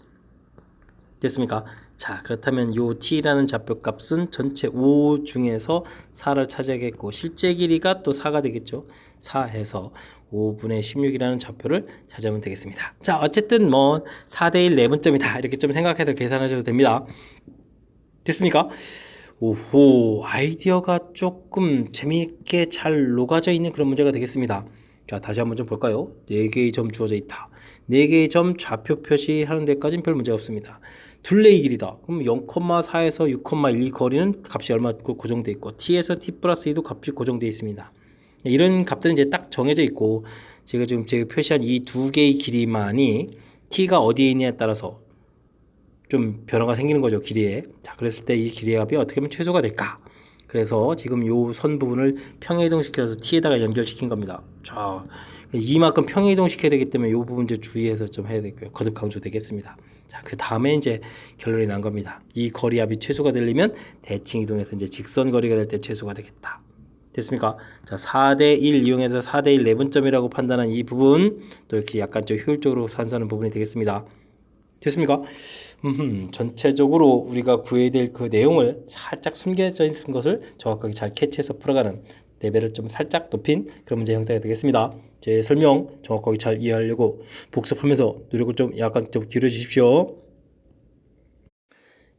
됐습니까? 자, 그렇다면 요 t라는 좌표값은 전체 5 중에서 4를 차지하겠고 실제 길이가 또 4가 되겠죠. 4 해서 5분의 16이라는 좌표를 찾으면 되겠습니다. 자, 어쨌든 뭐 4대1 내분점이다 이렇게 좀 생각해서 계산하셔도 됩니다. 됐습니까? 오호, 아이디어가 조금 재미있게 잘 녹아져 있는 그런 문제가 되겠습니다. 자, 다시 한번 좀 볼까요? 4개의 점 주어져 있다. 4개의 점 좌표 표시하는 데까지는 별 문제가 없습니다. 둘레의 길이다. 그럼 0,4에서 6,1 거리는 값이 얼마 고정되어 있고 t에서 t 플러스 2도 값이 고정되어 있습니다. 이런 값들은 이제 딱 정해져 있고 제가 표시한 이 두 개의 길이만이 t가 어디에 있냐에 따라서 좀 변화가 생기는 거죠, 길이에. 자, 그랬을 때 이 길이의 값이 어떻게 하면 최소가 될까? 그래서 지금 요 선 부분을 평행이동시켜서 t에다가 연결시킨 겁니다. 자, 이만큼 평행이동시켜야 되기 때문에 요 부분 이제 주의해서 좀 해야 되고요. 거듭 강조되겠습니다. 자, 그 다음에 이제 결론이 난 겁니다. 이 거리합이 최소가 되려면 대칭 이동해서 이제 직선 거리가 될 때 최소가 되겠다. 됐습니까? 자, 4대1 이용해서 4대1 내분점이라고 판단한 이 부분 또 이렇게 약간 좀 효율적으로 산수하는 부분이 되겠습니다. 됐습니까? 전체적으로 우리가 구해야 될 그 내용을 살짝 숨겨져 있는 것을 정확하게 잘 캐치해서 풀어가는 레벨을 좀 살짝 높인 그런 문제 형태가 되겠습니다. 제 설명 정확하게 잘 이해하려고 복습하면서 노력을 좀 약간 좀 기울여 주십시오.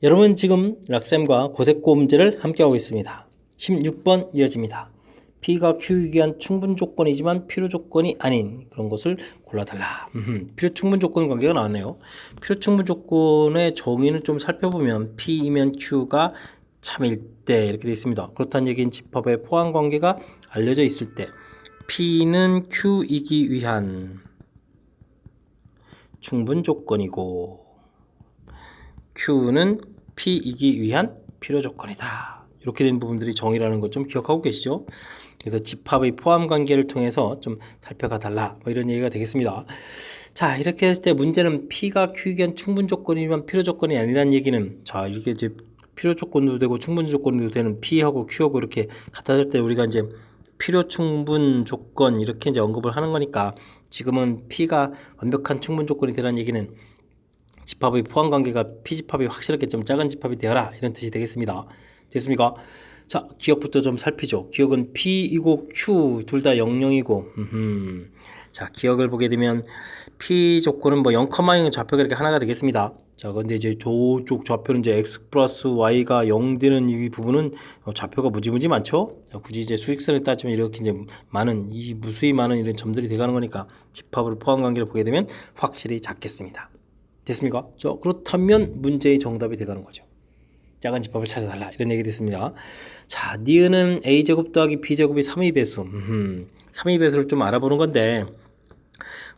여러분 지금 락쌤과 고색고 문제를 함께하고 있습니다. 16번 이어집니다. P가 Q이기 위한 충분 조건이지만 필요 조건이 아닌 그런 것을 골라달라. 필요 충분 조건 관계가 나왔네요. 필요 충분 조건의 정의는 좀 살펴보면 P이면 Q가 참일 때 이렇게 되어 있습니다. 그렇다는 얘기는 집합의 포함 관계가 알려져 있을 때 P는 Q이기 위한 충분 조건이고 Q는 P이기 위한 필요 조건이다. 이렇게 된 부분들이 정의라는 것 좀 기억하고 계시죠? 그래서 집합의 포함 관계를 통해서 좀 살펴가 달라 뭐 이런 얘기가 되겠습니다. 자, 이렇게 했을 때 문제는 P가 Q에 대한 충분 조건이지만 필요 조건이 아니라는 얘기는 자, 이게 이제 필요 조건도 되고 충분 조건도 되는 P하고 Q하고 이렇게 같아질 때 우리가 이제 필요 충분 조건 이렇게 이제 언급을 하는 거니까 지금은 P가 완벽한 충분 조건이 되라는 얘기는 집합의 포함 관계가 P집합이 확실하게 좀 작은 집합이 되어라 이런 뜻이 되겠습니다. 됐습니까? 자, 기억부터 좀 살피죠. 기억은 P이고 Q 둘 다 00이고 자, 기억을 보게 되면 P 조건은 뭐 0,0 좌표가 이렇게 하나가 되겠습니다. 자, 근데 이제 저쪽 좌표는 이제 X 플러스 Y가 0 되는 이 부분은 좌표가 무지무지 많죠? 자, 굳이 이제 수직선을 따지면 이렇게 이제 많은, 이 무수히 많은 이런 점들이 돼가는 거니까 집합을 포함 관계를 보게 되면 확실히 작겠습니다. 됐습니까? 자, 그렇다면 문제의 정답이 돼가는 거죠. 작은 집합을 찾아달라 이런 얘기 됐습니다. 자, 니은은 a제곱 더하기 b제곱이 3의 배수 3의 배수를 좀 알아보는 건데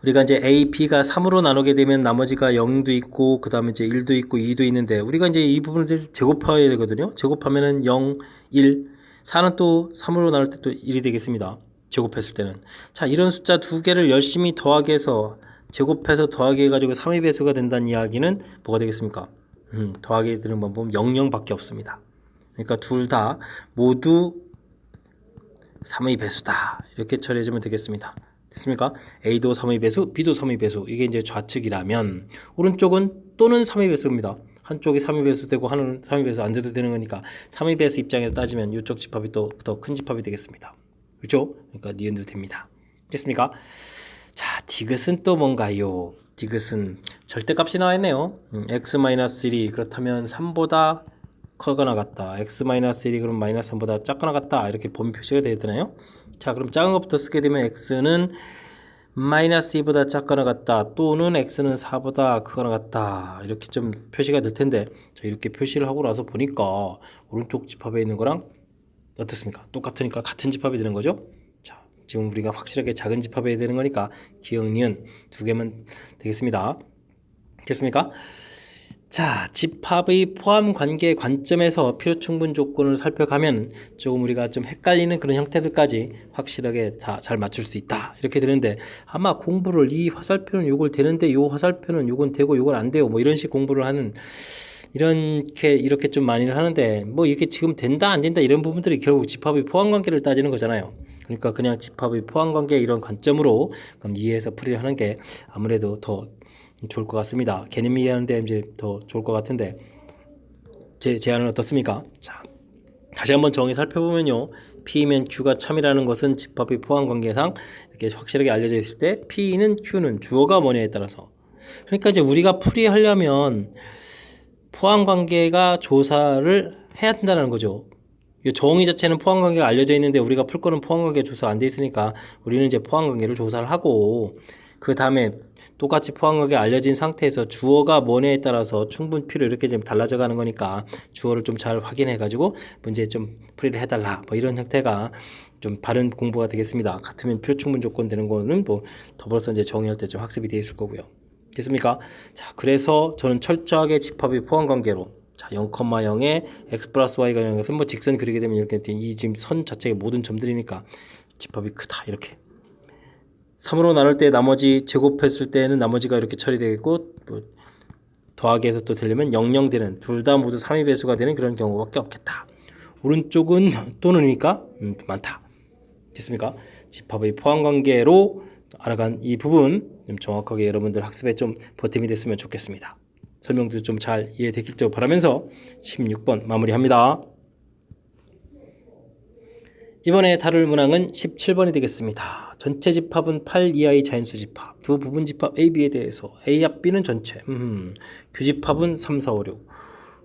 우리가 이제 a, b가 3으로 나누게 되면 나머지가 0도 있고 그 다음에 이제 1도 있고 2도 있는데 우리가 이제 이 부분을 제곱해야 되거든요. 제곱하면은 0, 1, 4는 또 3으로 나눌 때 또 1이 되겠습니다. 제곱했을 때는. 자, 이런 숫자 두 개를 열심히 더하게 해서 제곱해서 더하게 해가지고 3의 배수가 된다는 이야기는 뭐가 되겠습니까? 더하게 되는 방법은 00밖에 없습니다. 그러니까 둘 다 모두 3의 배수다. 이렇게 처리해주면 되겠습니다. 됐습니까? A도 3의 배수, B도 3의 배수. 이게 이제 좌측이라면 오른쪽은 또는 3의 배수입니다. 한쪽이 3의 배수 되고 하나는 3의 배수 안 돼도 되는 거니까 3의 배수 입장에서 따지면 이쪽 집합이 또 더 큰 집합이 되겠습니다. 그렇죠? 그러니까 니은도 됩니다. 됐습니까? 자, 디귿은 또 뭔가요? 디귿은 절대값이 나와 있네요. x-1이 그렇다면 3보다 커거나 같다. x-1이 그럼 마이너스 3보다 작거나 같다. 이렇게 범위 표시가 되어 있잖아요. 자, 그럼 작은 것부터 쓰게 되면 x는 마이너스 2보다 작거나 같다. 또는 x는 4보다 크거나 같다. 이렇게 좀 표시가 될 텐데 자, 이렇게 표시를 하고 나서 보니까 오른쪽 집합에 있는 거랑 어떻습니까? 똑같으니까 같은 집합이 되는 거죠. 지금 우리가 확실하게 작은 집합해야 되는 거니까 기억, 니은 두 개만 되겠습니다. 됐습니까? 자, 집합의 포함 관계 관점에서 필요 충분 조건을 살펴가면 조금 우리가 좀 헷갈리는 그런 형태들까지 확실하게 다 잘 맞출 수 있다. 이렇게 되는데 아마 공부를 이 화살표는 요걸 되는데 요 화살표는 요건 되고 요건 안 돼요. 뭐 이런 식 공부를 하는 이렇게 좀 많이를 하는데 뭐 이게 지금 된다 안 된다 이런 부분들이 결국 집합의 포함 관계를 따지는 거잖아요. 그러니까 그냥 집합의 포함 관계 이런 관점으로 그럼 이해해서 풀이를 하는 게 아무래도 더 좋을 것 같습니다. 개념 이해하는데 이제 더 좋을 것 같은데 제 제안은 어떻습니까? 자, 다시 한번 정의 살펴보면요. P면 Q가 참이라는 것은 집합의 포함 관계상 이렇게 확실하게 알려져 있을 때 P는 Q는 주어가 뭐냐에 따라서 그러니까 이제 우리가 풀이하려면 포함 관계가 조사를 해야 된다는 거죠. 이 정의 자체는 포함 관계가 알려져 있는데 우리가 풀 거는 포함 관계 조사 안 돼 있으니까 우리는 이제 포함 관계를 조사를 하고 그 다음에 똑같이 포함 관계 알려진 상태에서 주어가 뭐냐에 따라서 충분피로 이렇게 좀 달라져 가는 거니까 주어를 좀 잘 확인해 가지고 문제 좀 풀이를 해달라 뭐 이런 형태가 좀 바른 공부가 되겠습니다. 같으면 필요충분 조건 되는 거는 뭐 더불어서 이제 정의할 때 좀 학습이 돼 있을 거고요. 됐습니까? 자, 그래서 저는 철저하게 집합의 포함 관계로 자, 0,0에 x 플러스 y가 되는 것은 뭐 직선 그리게 되면 이렇게 이 지금 선 자체의 모든 점들이니까 집합이 크다 이렇게 3으로 나눌 때 나머지 제곱했을 때는 나머지가 이렇게 처리되겠고 뭐 더하기 해서 또 되려면 00 되는 둘 다 모두 3의 배수가 되는 그런 경우밖에 없겠다. 오른쪽은 또는이니까 많다. 됐습니까? 집합의 포함 관계로 알아간 이 부분 좀 정확하게 여러분들 학습에 좀 보탬이 됐으면 좋겠습니다. 설명도 좀 잘 이해됐길 바라면서 16번 마무리합니다. 이번에 다룰 문항은 17번이 되겠습니다. 전체 집합은 8 이하의 자연수 집합, 두 부분 집합 A, B에 대해서 A 합 B는 전체, 규집합은 3, 4, 5, 6.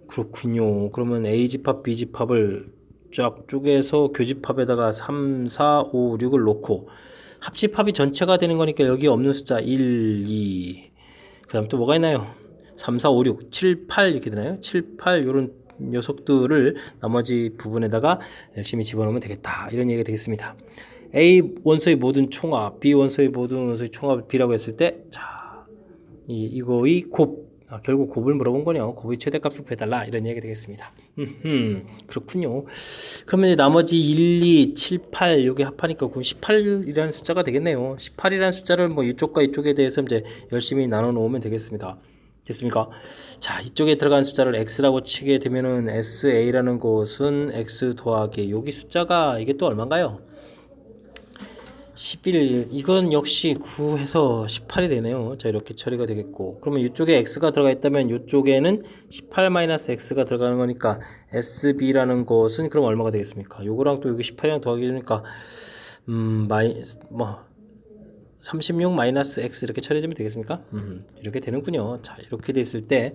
그렇군요. 그러면 A 집합, B 집합을 쫙 쪼개서 교집합에다가 3, 4, 5, 6을 놓고 합집합이 전체가 되는 거니까 여기 없는 숫자 1, 2. 그 다음 또 뭐가 있나요? 3, 4, 5, 6, 7, 8 이렇게 되나요? 7, 8 요런 녀석들을 나머지 부분에다가 열심히 집어넣으면 되겠다. 이런 얘기가 되겠습니다. A 원소의 모든 총합, B 원소의 모든 원소의 총합을 B라고 했을 때, 자, 이거의 곱, 결국 곱을 물어본 거네요. 곱의 최대값을 구해달라. 이런 얘기가 되겠습니다. 그렇군요. 그러면 이제 나머지 1, 2, 7, 8 요게 합하니까 그럼 18이라는 숫자가 되겠네요. 18이라는 숫자를 뭐 이쪽과 이쪽에 대해서 이제 열심히 나눠 놓으면 되겠습니다. 됐습니까? 자, 이쪽에 들어간 숫자를 x라고 치게 되면은 sa라는 것은 x 더하기 여기 숫자가 이게 또 얼마인가요? 11. 이건 역시 9해서 18이 되네요. 자, 이렇게 처리가 되겠고 그러면 이쪽에 x가 들어가 있다면 이쪽에는 18-x가 들어가는 거니까 sb라는 것은 그럼 얼마가 되겠습니까? 요거랑 또 여기 18이랑 더하기 되니까 36-x 이렇게 처리해주면 되겠습니까? 이렇게 되는군요. 자, 이렇게 됐을 때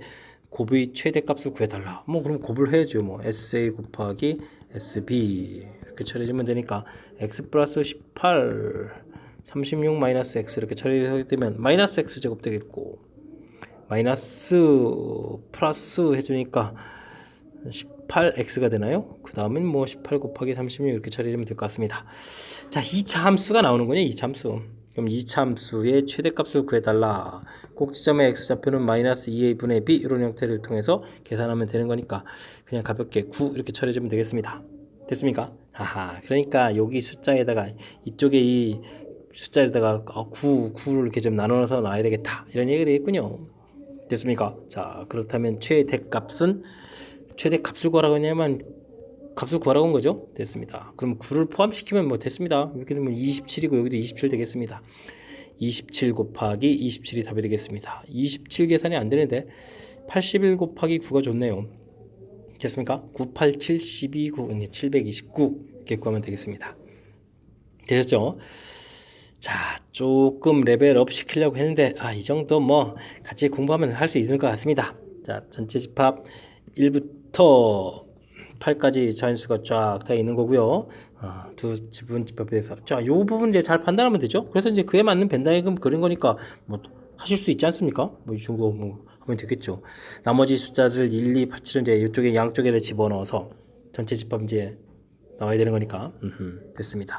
곱의 최대값을 구해달라. 뭐 그럼 곱을 해야죠. 뭐 SA 곱하기 SB 이렇게 처리해주면 되니까 x 플러스 18 36-x 이렇게 처리하게 되면 마이너스 x 제곱 되겠고 마이너스 플러스 해주니까 18x가 되나요? 그 다음엔 뭐 18 곱하기 36 이렇게 처리하면 될 것 같습니다. 자, 2차 함수가 나오는군요. 2차 함수. 그럼 2차 함수의 최대값을 구해달라. 꼭지점의 x좌표는 마이너스 2a분의 b 이런 형태를 통해서 계산하면 되는 거니까 그냥 가볍게 9 이렇게 처리해주면 되겠습니다. 됐습니까? 아하, 그러니까 여기 숫자에다가 이쪽에 이 숫자에다가 9를 이렇게 좀 나눠서 놔야 되겠다. 이런 얘기가 되겠군요. 됐습니까? 자, 그렇다면 최대값은 최대값을 구하라고 하냐면 값을 구하라고 한 거죠. 됐습니다. 그럼 9를 포함시키면 뭐 됐습니다. 이렇게 되면 27이고 여기도 27 되겠습니다. 27 곱하기 27이 답이 되겠습니다. 27 계산이 안 되는데 81 곱하기 9가 좋네요. 됐습니까? 9, 8, 7, 12, 9, 729 이렇게 구하면 되겠습니다. 되셨죠? 자, 조금 레벨업 시키려고 했는데 이 정도 뭐 같이 공부하면 할 수 있을 것 같습니다. 자, 전체 집합 1부터 8까지 자연수가 쫙 다 있는 거고요. 두 지분 집합에 대해서 자, 이 부분 이제 잘 판단하면 되죠. 그래서 이제 그에 맞는 벤다이그램 그린 거니까 뭐 하실 수 있지 않습니까? 뭐 이 정도 뭐 하면 되겠죠. 나머지 숫자들 1, 2, 8, 7은 이제 이쪽에 양쪽에다 집어넣어서 전체 집합 이제 나와야 되는 거니까 됐습니다.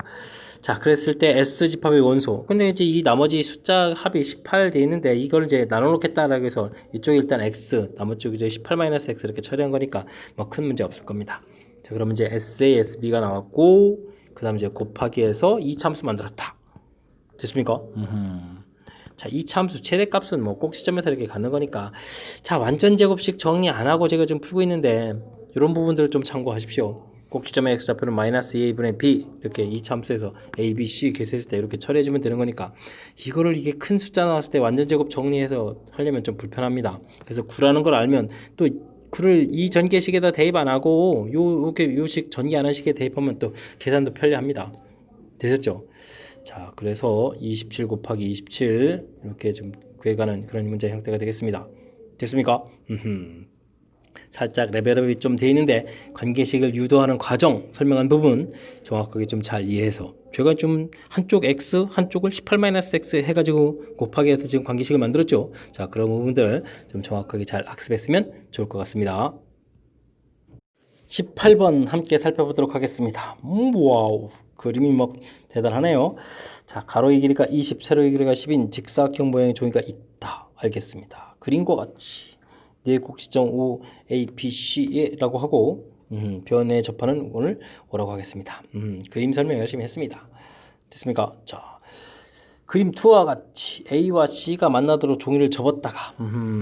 자, 그랬을 때 S 집합의 원소. 근데 이제 이 나머지 숫자 합이 18 돼 있는데 이걸 이제 나눠 놓겠다라고 해서 이쪽에 일단 X, 나머지 쪽에 이제 18-X 이렇게 처리한 거니까 뭐 큰 문제 없을 겁니다. 자, 그러면 이제 SA, SB가 나왔고 그다음 이제 곱하기해서 이 참수 만들었다. 됐습니까? 자, 이 참수 최대값은 뭐 꼭지점에서 이렇게 갖는 거니까 자, 완전 제곱식 정리 안 하고 제가 좀 풀고 있는데 이런 부분들을 좀 참고하십시오. 꼭지점의 x좌표는 마이너스 2a분의 b 이렇게 이차 함수에서 a, b, c 계수했을 때 이렇게 처리해주면 되는 거니까 이거를 이게 큰 숫자 나왔을 때 완전 제곱 정리해서 하려면 좀 불편합니다. 그래서 9라는 걸 알면 또 9를 이 전개식에다 대입 안 하고 요렇게 요식 전개 안 한 식에 대입하면 또 계산도 편리합니다. 되셨죠? 자, 그래서 27 곱하기 27 이렇게 좀 구해가는 그런 문제 형태가 되겠습니다. 됐습니까? 살짝 레벨업이 좀 돼 있는데 관계식을 유도하는 과정 설명한 부분 정확하게 좀 잘 이해해서 제가 좀 한쪽 x 한쪽을 18-x 해가지고 곱하기 해서 지금 관계식을 만들었죠. 자, 그런 부분들 좀 정확하게 잘 학습했으면 좋을 것 같습니다. 18번 함께 살펴보도록 하겠습니다. 와우, 그림이 막 대단하네요. 자, 가로의 길이가 20, 세로의 길이가 10인 직사각형 모양의 종이가 있다. 알겠습니다. 그림과 같이 네 곡지점 O, A, B, C라고 하고 변에 접하는 오늘 오라고 하겠습니다. 그림 설명 열심히 했습니다. 됐습니까? 자, 그림 2와 같이 A와 C가 만나도록 종이를 접었다가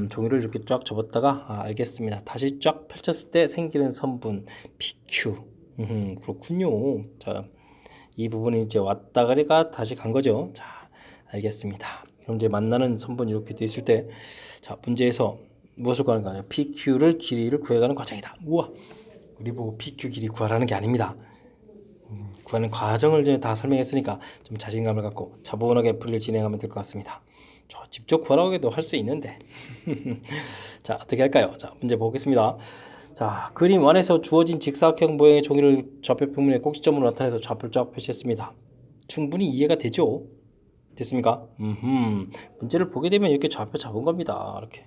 종이를 이렇게 쫙 접었다가 알겠습니다. 다시 쫙 펼쳤을 때 생기는 선분 PQ. 그렇군요. 자, 이 부분이 이제 왔다가리가 다시 간 거죠. 자, 알겠습니다. 그럼 이제 만나는 선분 이렇게 돼 있을 때, 자, 문제에서 무엇을 구하는 거냐? PQ를 길이를 구해가는 과정이다. 우와, 우리 보고 PQ 길이 구하라는 게 아닙니다. 구하는 과정을 이제 다 설명했으니까 좀 자신감을 갖고 차분하게 풀이를 진행하면 될 것 같습니다. 직접 구하라고 해도 할 수 있는데. 자, 어떻게 할까요? 자, 문제 보겠습니다. 자, 그림 1에서 주어진 직사각형 모양의 종이를 좌표 평면에 꼭지점으로 나타내서 좌표를 쫙 표시했습니다. 충분히 이해가 되죠? 됐습니까? 문제를 보게 되면 이렇게 좌표 잡은 겁니다. 이렇게.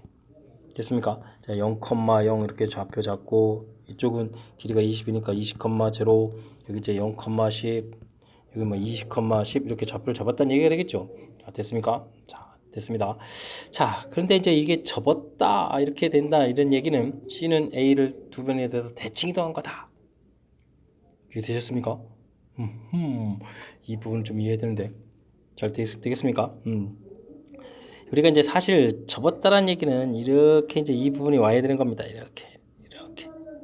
됐습니까? 자, 0,0 이렇게 좌표 잡고 이쪽은 길이가 20이니까 20,0 여기 이제 0,10 여기 뭐 20,10 이렇게 좌표를 잡았다는 얘기가 되겠죠. 자, 됐습니까? 자, 됐습니다. 자, 그런데 이제 이게 접었다 이렇게 된다 이런 얘기는 C는 A를 두 변에 대해서 대칭 이동한 거다. 이게 되셨습니까? 이 부분 좀 이해해야 되는데 잘 되겠습니까? 우리가 이제 사실 접었다라는 얘기는 이렇게 이제 이 부분이 와야 되는 겁니다. 이렇게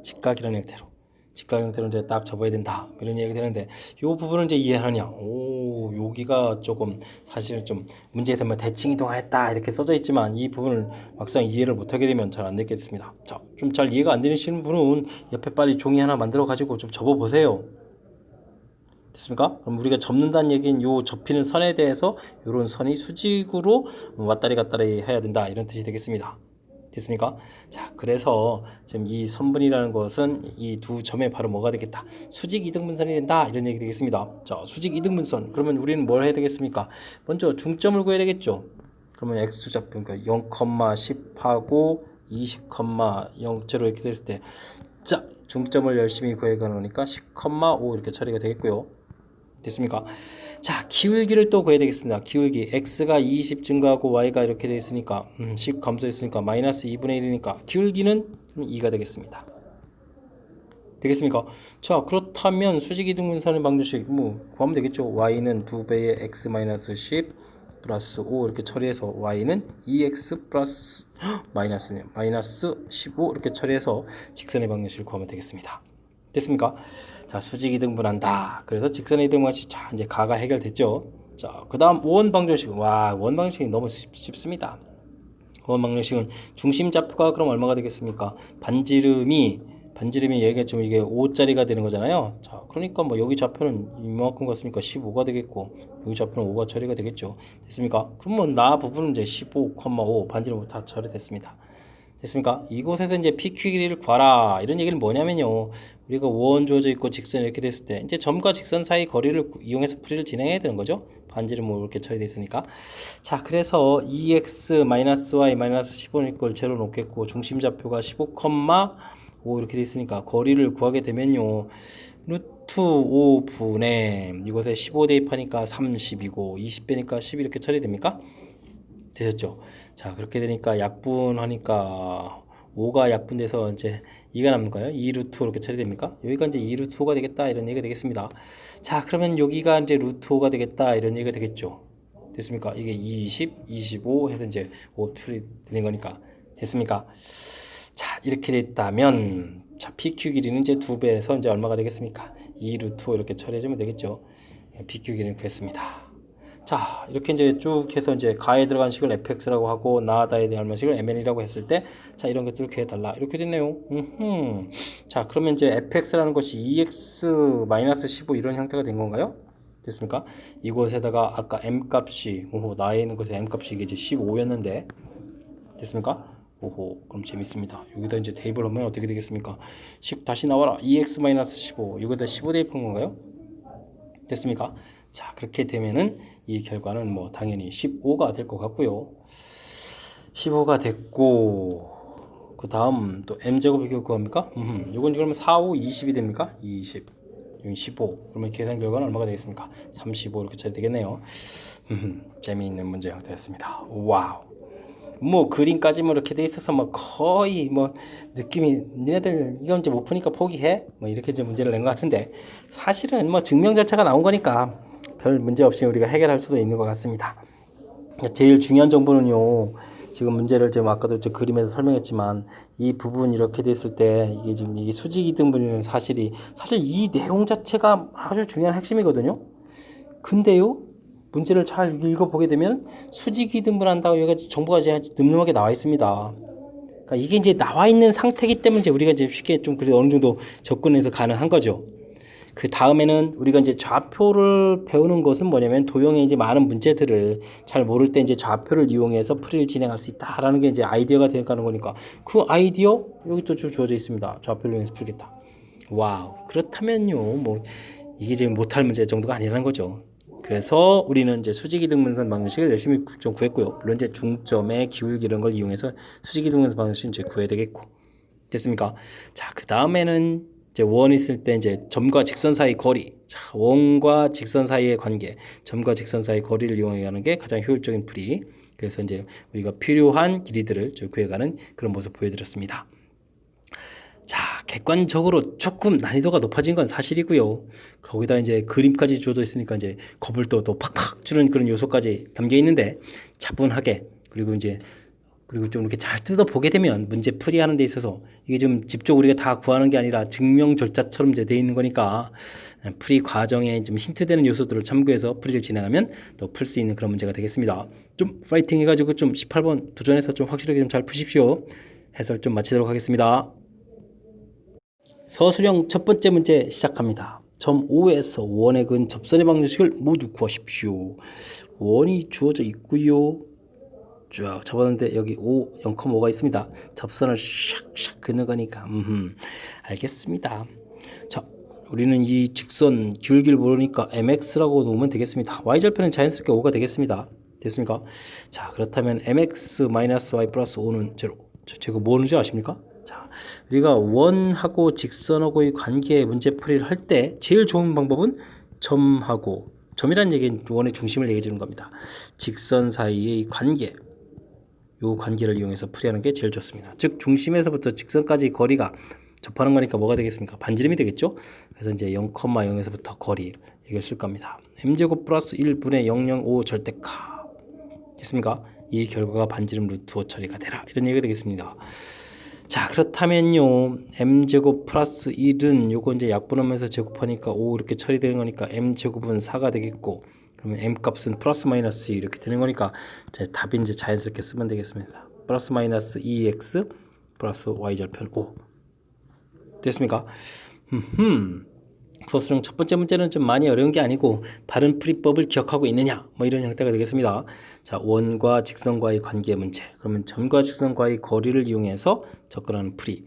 직각 이런 형태로 직각 형태로 이제 딱 접어야 된다 이런 얘기가 되는데 이 부분을 이제 이해하느냐? 오, 여기가 조금 사실 좀 문제에서 뭐 대칭 이동하였다 이렇게 써져 있지만 이 부분을 막상 이해를 못하게 되면 잘 안 되겠습니다. 자, 좀 잘 이해가 안 되시는 분은 옆에 빨리 종이 하나 만들어 가지고 좀 접어 보세요. 됐습니까? 그럼 우리가 접는다는 얘기는 요 접히는 선에 대해서 요런 선이 수직으로 왔다리 갔다리 해야 된다 이런 뜻이 되겠습니다. 됐습니까? 자, 그래서 지금 이 선분이라는 것은 이 두 점에 바로 뭐가 되겠다? 수직 이등분선이 된다 이런 얘기 되겠습니다. 자, 수직 이등분선 그러면 우리는 뭘 해야 되겠습니까? 먼저 중점을 구해야 되겠죠. 그러면 x좌표 그러니까 0,10하고 20,0로 이렇게 됐을 때 자, 중점을 열심히 구해가는 거니까 10,5 이렇게 처리가 되겠고요. 됐습니까? 자, 기울기를 또 구해야 되겠습니다. 기울기 x가 20 증가하고 y가 이렇게 되어 있으니까 10 감소했으니까 마이너스 2분의 1이니까 기울기는 2가 되겠습니다. 되겠습니까? 자, 그렇다면 수직이등분선의 방정식 뭐 구하면 되겠죠. y는 2배의 x 마이너스 10 플러스 5 이렇게 처리해서 y는 2x 플러스 마이너스 15 이렇게 처리해서 직선의 방정식을 구하면 되겠습니다. 됐습니까? 자, 수직 이등분한다. 그래서 직선의 이등분식 자, 이제 가가 해결됐죠. 자, 그다음 원 방정식. 와, 원 방정식이 너무 쉽습니다. 원 방정식은 중심 좌표가 그럼 얼마가 되겠습니까? 반지름이 얘기했죠. 이게 5짜리가 되는 거잖아요. 자, 그러니까 뭐 여기 좌표는 이만큼 갔으니까 15가 되겠고 여기 좌표는 5가 처리가 되겠죠. 됐습니까? 그러면 나 부분은 이제 15,5 반지름 다 처리됐습니다. 됐습니까? 이곳에서 이제 PQ 길이를 구하라 이런 얘기는 뭐냐면요, 우리가 원 주어져 있고 직선이 이렇게 됐을 때 이제 점과 직선 사이 거리를 이용해서 풀이를 진행해야 되는 거죠. 반지름 뭐 이렇게 처리되어 있으니까. 자, 그래서 2x-y-15는 걸 제로 놓겠고 중심 좌표가 15,5 이렇게 돼 있으니까 거리를 구하게 되면요, 루트 5분의 이곳에 15 대입하니까 30이고 20 빼니까 10 이렇게 처리됩니까? 되셨죠? 자, 그렇게 되니까 약분하니까 5가 약분돼서 이제 2가 남을까요? 2루트 5 이렇게 처리됩니까? 여기가 이제 2루트 5가 되겠다 이런 얘기가 되겠습니다. 자, 그러면 여기가 이제 루트 5가 되겠다 이런 얘기가 되겠죠. 됐습니까? 이게 20, 25 해서 이제 5 표리 되는 거니까. 됐습니까? 자, 이렇게 됐다면 자, PQ 길이는 이제 2배에서 이제 얼마가 되겠습니까? 2 루트 5 이렇게 처리해주면 되겠죠. PQ 길이는 구했습니다. 자, 이렇게 이제 쭉 해서 이제 가에 들어간 식을 fx라고 하고 나다에 대한 얼마식을 mn이라고 했을 때, 자, 이런 것들을 구해달라 이렇게 됐네요. 자, 그러면 이제 fx라는 것이 2x-15 이런 형태가 된 건가요? 됐습니까? 이곳에다가 아까 m 값이 나에 있는 곳에 m 값이 이게 이제 15였는데 됐습니까? 그럼 재밌습니다. 여기다 이제 대입을 하면 어떻게 되겠습니까? 다시 나와라. 2x-15 여기다 15 대입한 건가요? 됐습니까? 자, 그렇게 되면은 이 결과는 뭐 당연히 15가 될 것 같고요. 15가 됐고, 그 다음 또 m제곱이 구합니까? 이건 그러면 4, 5, 20이 됩니까? 20, 15. 그러면 계산 결과는 얼마가 되겠습니까? 35 이렇게 쳐야 되겠네요. 재미있는 문제 형태였습니다. 와우. 뭐 그림까지 뭐 이렇게 돼 있어서 뭐 거의 뭐 느낌이 니네들 이거 이제 못 푸니까 포기해 뭐 이렇게 이제 문제를 낸 것 같은데, 사실은 뭐 증명 절차가 나온 거니까 별 문제 없이 우리가 해결할 수도 있는 것 같습니다. 제일 중요한 정보는요, 지금 문제를 지금 아까도 저 그림에서 설명했지만 이 부분 이렇게 됐을 때 이게 지금 이게 수직이등분이라는 사실 이 내용 자체가 아주 중요한 핵심이거든요. 근데요, 문제를 잘 읽어보게 되면 수직이등분한다고 여기가 정보가 이제 늠름하게 나와 있습니다. 그러니까 이게 이제 나와 있는 상태이기 때문에 이제 우리가 이제 쉽게 좀 그래도 어느 정도 접근해서 가능한 거죠. 그 다음에는 우리가 이제 좌표를 배우는 것은 뭐냐면 도형의 이제 많은 문제들을 잘 모를 때 이제 좌표를 이용해서 풀이를 진행할 수 있다라는 게 이제 아이디어가 되어가는 거니까, 그 아이디어 여기 또 주어져 있습니다. 좌표를 이용해서 풀겠다. 와우. 그렇다면요, 뭐 이게 지금 못할 문제 정도가 아니라는 거죠. 그래서 우리는 이제 수직이등분선 방식을 열심히 좀 구했고요. 물론 이제 중점의 기울기 이런 걸 이용해서 수직이등분선 방식을 이제 구해야 되겠고, 됐습니까? 자, 그 다음에는 이제 원 있을 때 이제 점과 직선 사이 거리, 자, 원과 직선 사이의 관계, 점과 직선 사이 거리를 이용하는 게 가장 효율적인 풀이. 그래서 이제 우리가 필요한 길이들을 구해가는 그런 모습 보여드렸습니다. 자, 객관적으로 조금 난이도가 높아진 건 사실이고요. 거기다 이제 그림까지 주어져 있으니까 이제 겁을 또 팍팍 주는 그런 요소까지 담겨 있는데, 차분하게 그리고 좀 이렇게 잘 뜯어보게 되면 문제 풀이하는 데 있어서 이게 좀 직접 우리가 다 구하는 게 아니라 증명 절차처럼 이제 돼 있는 거니까 풀이 과정에 좀 힌트되는 요소들을 참고해서 풀이를 진행하면 더 풀 수 있는 그런 문제가 되겠습니다. 좀 파이팅 해가지고 좀 18번 도전해서 좀 확실하게 좀 잘 푸십시오. 해설 좀 마치도록 하겠습니다. 서술형 첫 번째 문제 시작합니다. 점 5에서 원의 근 접선의 방정식을 모두 구하십시오. 원이 주어져 있고요. 쭉 잡았는데 여기 0,5가 있습니다. 접선을 샥샥 그는 거니까 알겠습니다. 자, 우리는 이 직선 기울기를 모르니까 mx라고 놓으면 되겠습니다. y절편은 자연스럽게 5가 되겠습니다. 됐습니까? 자, 그렇다면 mx-y 플러스 5는 제로. 제가 뭐는지 아십니까? 자, 우리가 원하고 직선하고의 관계 문제풀이를 할 때 제일 좋은 방법은 점이란 얘기는 원의 중심을 얘기해 주는 겁니다. 직선 사이의 관계, 요 관계를 이용해서 풀이하는 게 제일 좋습니다. 즉 중심에서부터 직선까지 거리가 접하는 거니까 뭐가 되겠습니까? 반지름이 되겠죠. 그래서 이제 0,0에서부터 거리 이걸 쓸 겁니다. m제곱 플러스 1분의 005 절대값 됐습니까? 이 결과가 반지름 루트 5 처리가 되라, 이런 얘기가 되겠습니다. 자, 그렇다면요, m제곱 플러스 1은 요거 이제 약분하면서 제곱하니까 5 이렇게 처리되는 거니까 m제곱은 4가 되겠고, 그러면 m 값은 플러스 마이너스 2 이렇게 되는 거니까 제 답이 이제 자연스럽게 쓰면 되겠습니다. 플러스 마이너스 2x 플러스 y절편 5 됐습니까? 서술형 첫 번째 문제는 좀 많이 어려운 게 아니고 바른 풀이법을 기억하고 있느냐 뭐 이런 형태가 되겠습니다. 자, 원과 직선과의 관계 문제, 그러면 점과 직선과의 거리를 이용해서 접근하는 풀이.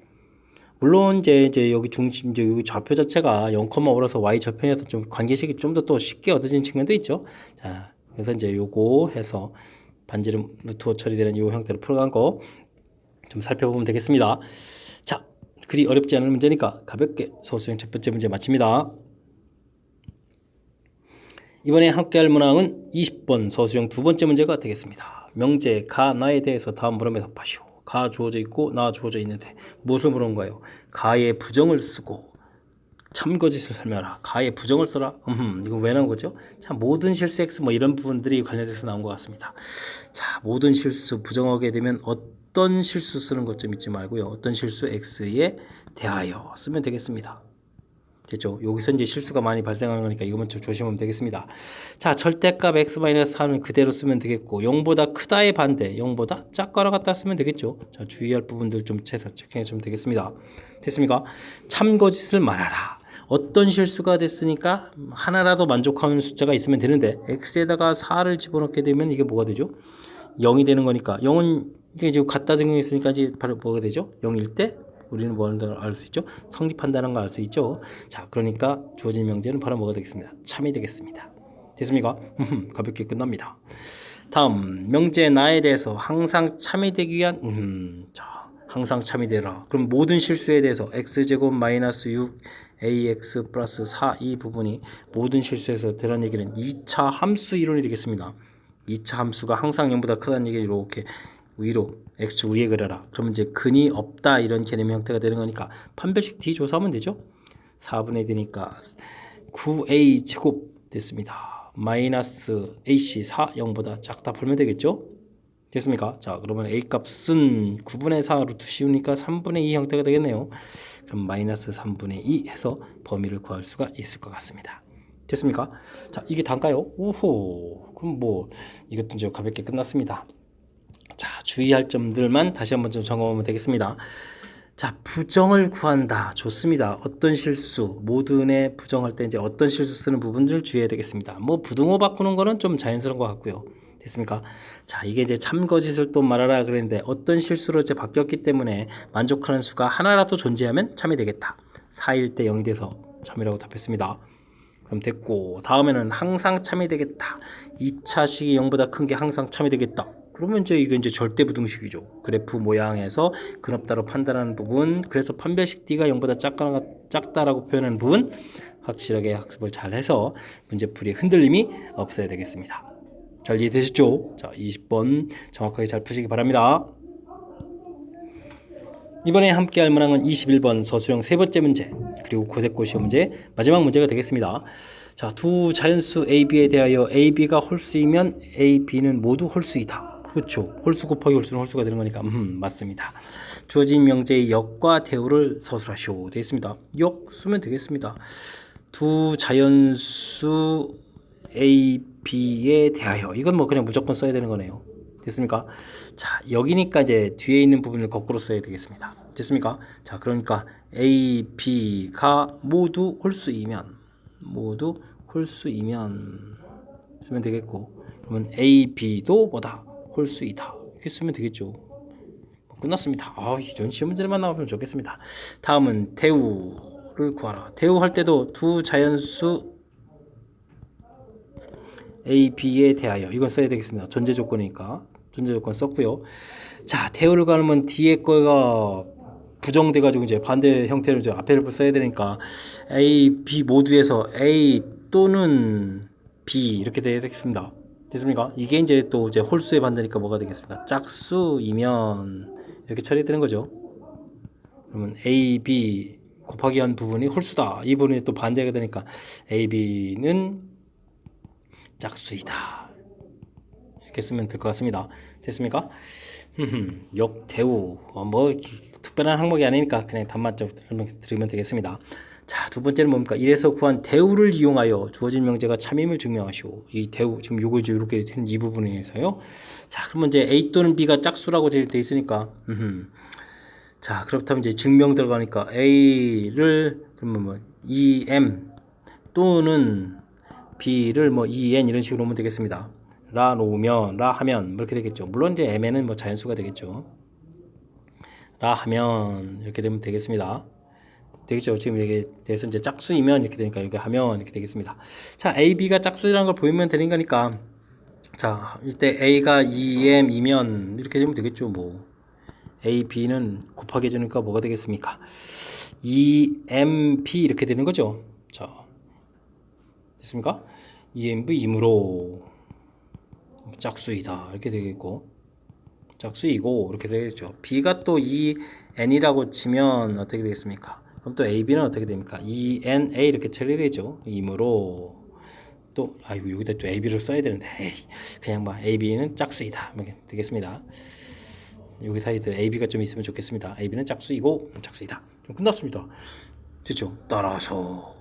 물론 이제 여기 중심, 이제 여기 좌표 자체가 0,5라서 y 절편에서 좀 관계식이 좀 더 또 쉽게 얻어진 측면도 있죠. 자, 그래서 이제 요거 해서 반지름 루트 5 처리되는 이 형태로 풀어간 거 좀 살펴보면 되겠습니다. 자, 그리 어렵지 않은 문제니까 가볍게 서술형 첫 번째 문제 마칩니다. 이번에 함께할 문항은 20번 서술형 두 번째 문제가 되겠습니다. 명제 가 나에 대해서 다음 물음에 답하시오. 가 주어져 있고 나 주어져 있는데 무엇을 물어본가요? 가의 부정을 쓰고 참거짓을 설명하라. 가의 부정을 써라. 이거 왜 나온 거죠? 자, 모든 실수 x 뭐 이런 부분들이 관련돼서 나온 것 같습니다. 자, 모든 실수 부정하게 되면 어떤 실수 쓰는 것 좀 잊지 말고요. 어떤 실수 x에 대하여 쓰면 되겠습니다. 됐죠? 여기서 이제 실수가 많이 발생하는 거니까 이것만 좀 조심하면 되겠습니다. 자, 절대값 x-4는 그대로 쓰면 되겠고 0보다 크다의 반대 0보다 작거나 같다 쓰면 되겠죠. 자, 주의할 부분들 좀 체크해 주면 되겠습니다. 됐습니까? 참거짓을 말하라. 어떤 실수가 됐으니까 하나라도 만족하는 숫자가 있으면 되는데 x에다가 4를 집어넣게 되면 이게 뭐가 되죠? 0이 되는 거니까 0은 이게 지금 갖다 적용했으니까 이제 바로 뭐가 되죠? 0일 때 우리는 뭐를 알 수 있죠? 성립한다는 걸 알 수 있죠. 자, 그러니까 주어진 명제는 바로 뭐가 되겠습니다? 참이 되겠습니다. 됐습니까? 가볍게 끝납니다. 다음 명제 나에 대해서 항상 참이 되기 위한 자, 항상 참이 되라. 그럼 모든 실수에 대해서 x제곱 마이너스 6 ax 플러스 4 이 부분이 모든 실수에서 되라는 얘기는 2차 함수 이론이 되겠습니다. 2차 함수가 항상 0보다 크다는 얘기를 이렇게 위로 x축 위에 그려라. 그러면 이제 근이 없다 이런 개념 형태가 되는 거니까 판별식 D 조사하면 되죠. 4분의 D니까 9a 제곱 됐습니다. 마이너스 ac 4 0보다 작다 풀면 되겠죠. 됐습니까? 자, 그러면 a 값은 9분의 4 루트 씌우니까 3분의 2 형태가 되겠네요. 그럼 마이너스 3분의 2 해서 범위를 구할 수가 있을 것 같습니다. 됐습니까? 자, 이게 단가요? 오호. 그럼 뭐 이것도 이제 가볍게 끝났습니다. 자, 주의할 점들만 다시 한번 좀 점검하면 되겠습니다. 자, 부정을 구한다. 좋습니다. 어떤 실수, 모든에 부정할 때 이제 어떤 실수 쓰는 부분들 주의해야 되겠습니다. 뭐 부등호 바꾸는 거는 좀 자연스러운 것 같고요. 됐습니까? 자, 이게 이제 참거짓을 또 말하라 그랬는데 어떤 실수로 이제 바뀌었기 때문에 만족하는 수가 하나라도 존재하면 참이 되겠다. 4일 때 0이 돼서 참이라고 답했습니다. 그럼 됐고, 다음에는 항상 참이 되겠다. 2차식이 0보다 큰 게 항상 참이 되겠다. 그러면 이제 이게 이제 절대부등식이죠. 그래프 모양에서 근없다로 판단하는 부분, 그래서 판별식 D가 0보다 작다라고 표현하는 부분 확실하게 학습을 잘 해서 문제풀이에 흔들림이 없어야 되겠습니다. 잘 이해되셨죠? 자, 20번 정확하게 잘 푸시기 바랍니다. 이번에 함께 할 문항은 21번 서술형 세 번째 문제, 그리고 고세고 시험 문제 마지막 문제가 되겠습니다. 자, 두 자연수 A, B에 대하여 A, B가 홀수이면 A, B는 모두 홀수이다. 그렇죠. 홀수 곱하기 홀수는 홀수가 되는 거니까 맞습니다. 주어진 명제의 역과 대우를 서술하시오. 되겠습니다. 역 쓰면 되겠습니다. 두 자연수 A, B에 대하여 이건 뭐 그냥 무조건 써야 되는 거네요. 됐습니까? 자, 여기니까 이제 뒤에 있는 부분을 거꾸로 써야 되겠습니다. 됐습니까? 자, 그러니까 A, B가 모두 홀수이면 쓰면 되겠고, 그러면 A, B도 뭐다? 홀수이다. 이렇게 쓰면 되겠죠. 끝났습니다. 이런 시험 문제만 나오면 좋겠습니다. 다음은 대우를 구하라. 대우할 때도 두 자연수 A, B에 대하여 이건 써야 되겠습니다. 전제 조건이니까 전제 조건 썼고요. 자, 대우를 가르면 뒤에 거가 부정돼 가지고 이제 반대 형태로 이제 앞에를 써야 되니까 A, B 모두에서 A 또는 B 이렇게 돼야 되겠습니다. 됐습니까? 이게 이제 또 이제 홀수의 반대니까 뭐가 되겠습니까? 짝수이면 이렇게 처리되는 거죠. 그러면 A, B 곱하기 한 부분이 홀수다. 이 부분이 또 반대가 되니까 A, B는 짝수이다. 이렇게 쓰면 될 것 같습니다. 됐습니까? 역, 대우 뭐 특별한 항목이 아니니까 그냥 답만 좀 들으면 되겠습니다. 자, 두 번째는 뭡니까? 이래서 구한 대우를 이용하여 주어진 명제가 참임을 증명하시오. 이 대우 지금 요거 이제 이렇게 된 이 부분에서요. 자, 그러면 이제 A 또는 B가 짝수라고 돼 있으니까 자, 그렇다면 이제 증명 들어가니까 A를 그러면 뭐 EM 또는 B를 뭐 EN 이런 식으로 놓으면 되겠습니다. 라 놓으면 라 하면 이렇게 되겠죠. 물론 이제 M에는 뭐 자연수가 되겠죠. 라 하면 이렇게 되면 되겠습니다. 되겠죠. 지금 여기 대해서 이제 짝수이면 이렇게 되니까 이렇게 하면 이렇게 되겠습니다. 자, A, B가 짝수라는 걸 보이면 되는 거니까 자, 이때 A가 EM이면 이렇게 되면 되겠죠. 뭐 A, B는 곱하기 해주니까 뭐가 되겠습니까? EMP 이렇게 되는 거죠. 자, 됐습니까? EMV 임으로 짝수이다 이렇게 되겠고 짝수이고 이렇게 되겠죠. B가 또 EN이라고 치면 어떻게 되겠습니까? 그럼 또 AB는 어떻게 됩니까? ENA 이렇게 처리되죠. 임으로 또 여기다 또 AB를 써야 되는데 그냥 뭐 AB는 짝수이다 이렇게 되겠습니다. 여기 사이에 AB가 좀 있으면 좋겠습니다. AB는 짝수이고 짝수이다. 끝났습니다. 됐죠? 따라서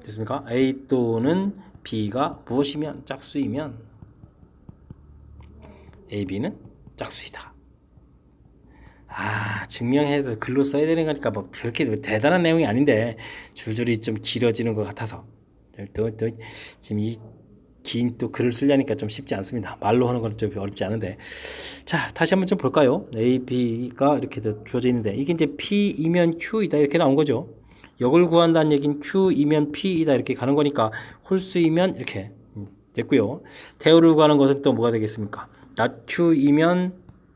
됐습니까? A 또는 B가 무엇이면 짝수이면 AB는 짝수이다. 증명해서 글로 써야 되는 거니까 뭐 그렇게 대단한 내용이 아닌데 줄줄이 좀 길어지는 것 같아서 또 지금 이 긴 또 글을 쓰려니까 좀 쉽지 않습니다. 말로 하는 건 좀 어렵지 않은데, 자 다시 한번 좀 볼까요? A, B가 이렇게 주어져 있는데 이게 이제 P이면 Q이다 이렇게 나온 거죠. 역을 구한다는 얘기는 Q이면 P이다 이렇게 가는 거니까 홀수이면 이렇게 됐고요. 대우를 구하는 것은 또 뭐가 되겠습니까? not Q이면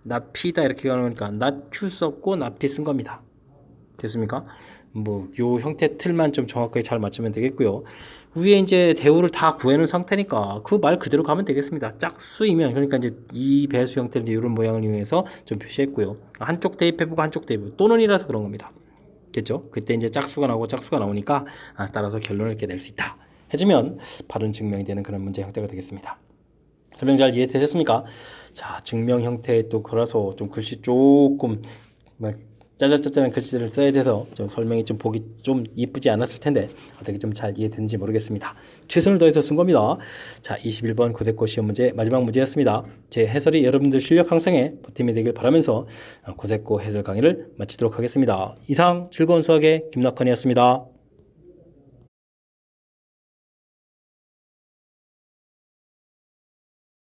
not P다 이렇게 가는 거니까 not Q 썼고 not P 쓴 겁니다. 됐습니까? 뭐 요 형태 틀만 좀 정확하게 잘 맞추면 되겠고요. 위에 이제 대우를 다 구해놓은 상태니까 그 말 그대로 가면 되겠습니다. 짝수이면 그러니까 이제 이 배수 형태는 이런 모양을 이용해서 좀 표시했고요. 한쪽 대입해보고 한쪽 대입 또는이라서 그런 겁니다. 됐죠? 그때 이제 짝수가 나오고 짝수가 나오니까 따라서 결론을 이렇게 낼 수 있다 해주면 바른 증명이 되는 그런 문제 형태가 되겠습니다. 설명 잘 이해되셨습니까? 자, 증명 형태에 또 걸어서 좀 글씨 조금 짜잘짜잘한 글씨들을 써야 돼서 좀 설명이 좀 보기 좀 이쁘지 않았을 텐데 어떻게 좀 잘 이해되는지 모르겠습니다. 최선을 다해서 쓴 겁니다. 자, 21번 고대고 시험 문제 마지막 문제였습니다. 제 해설이 여러분들 실력 향상에 보탬이 되길 바라면서 고대고 해설 강의를 마치도록 하겠습니다. 이상 즐거운 수학의 김낙헌이었습니다.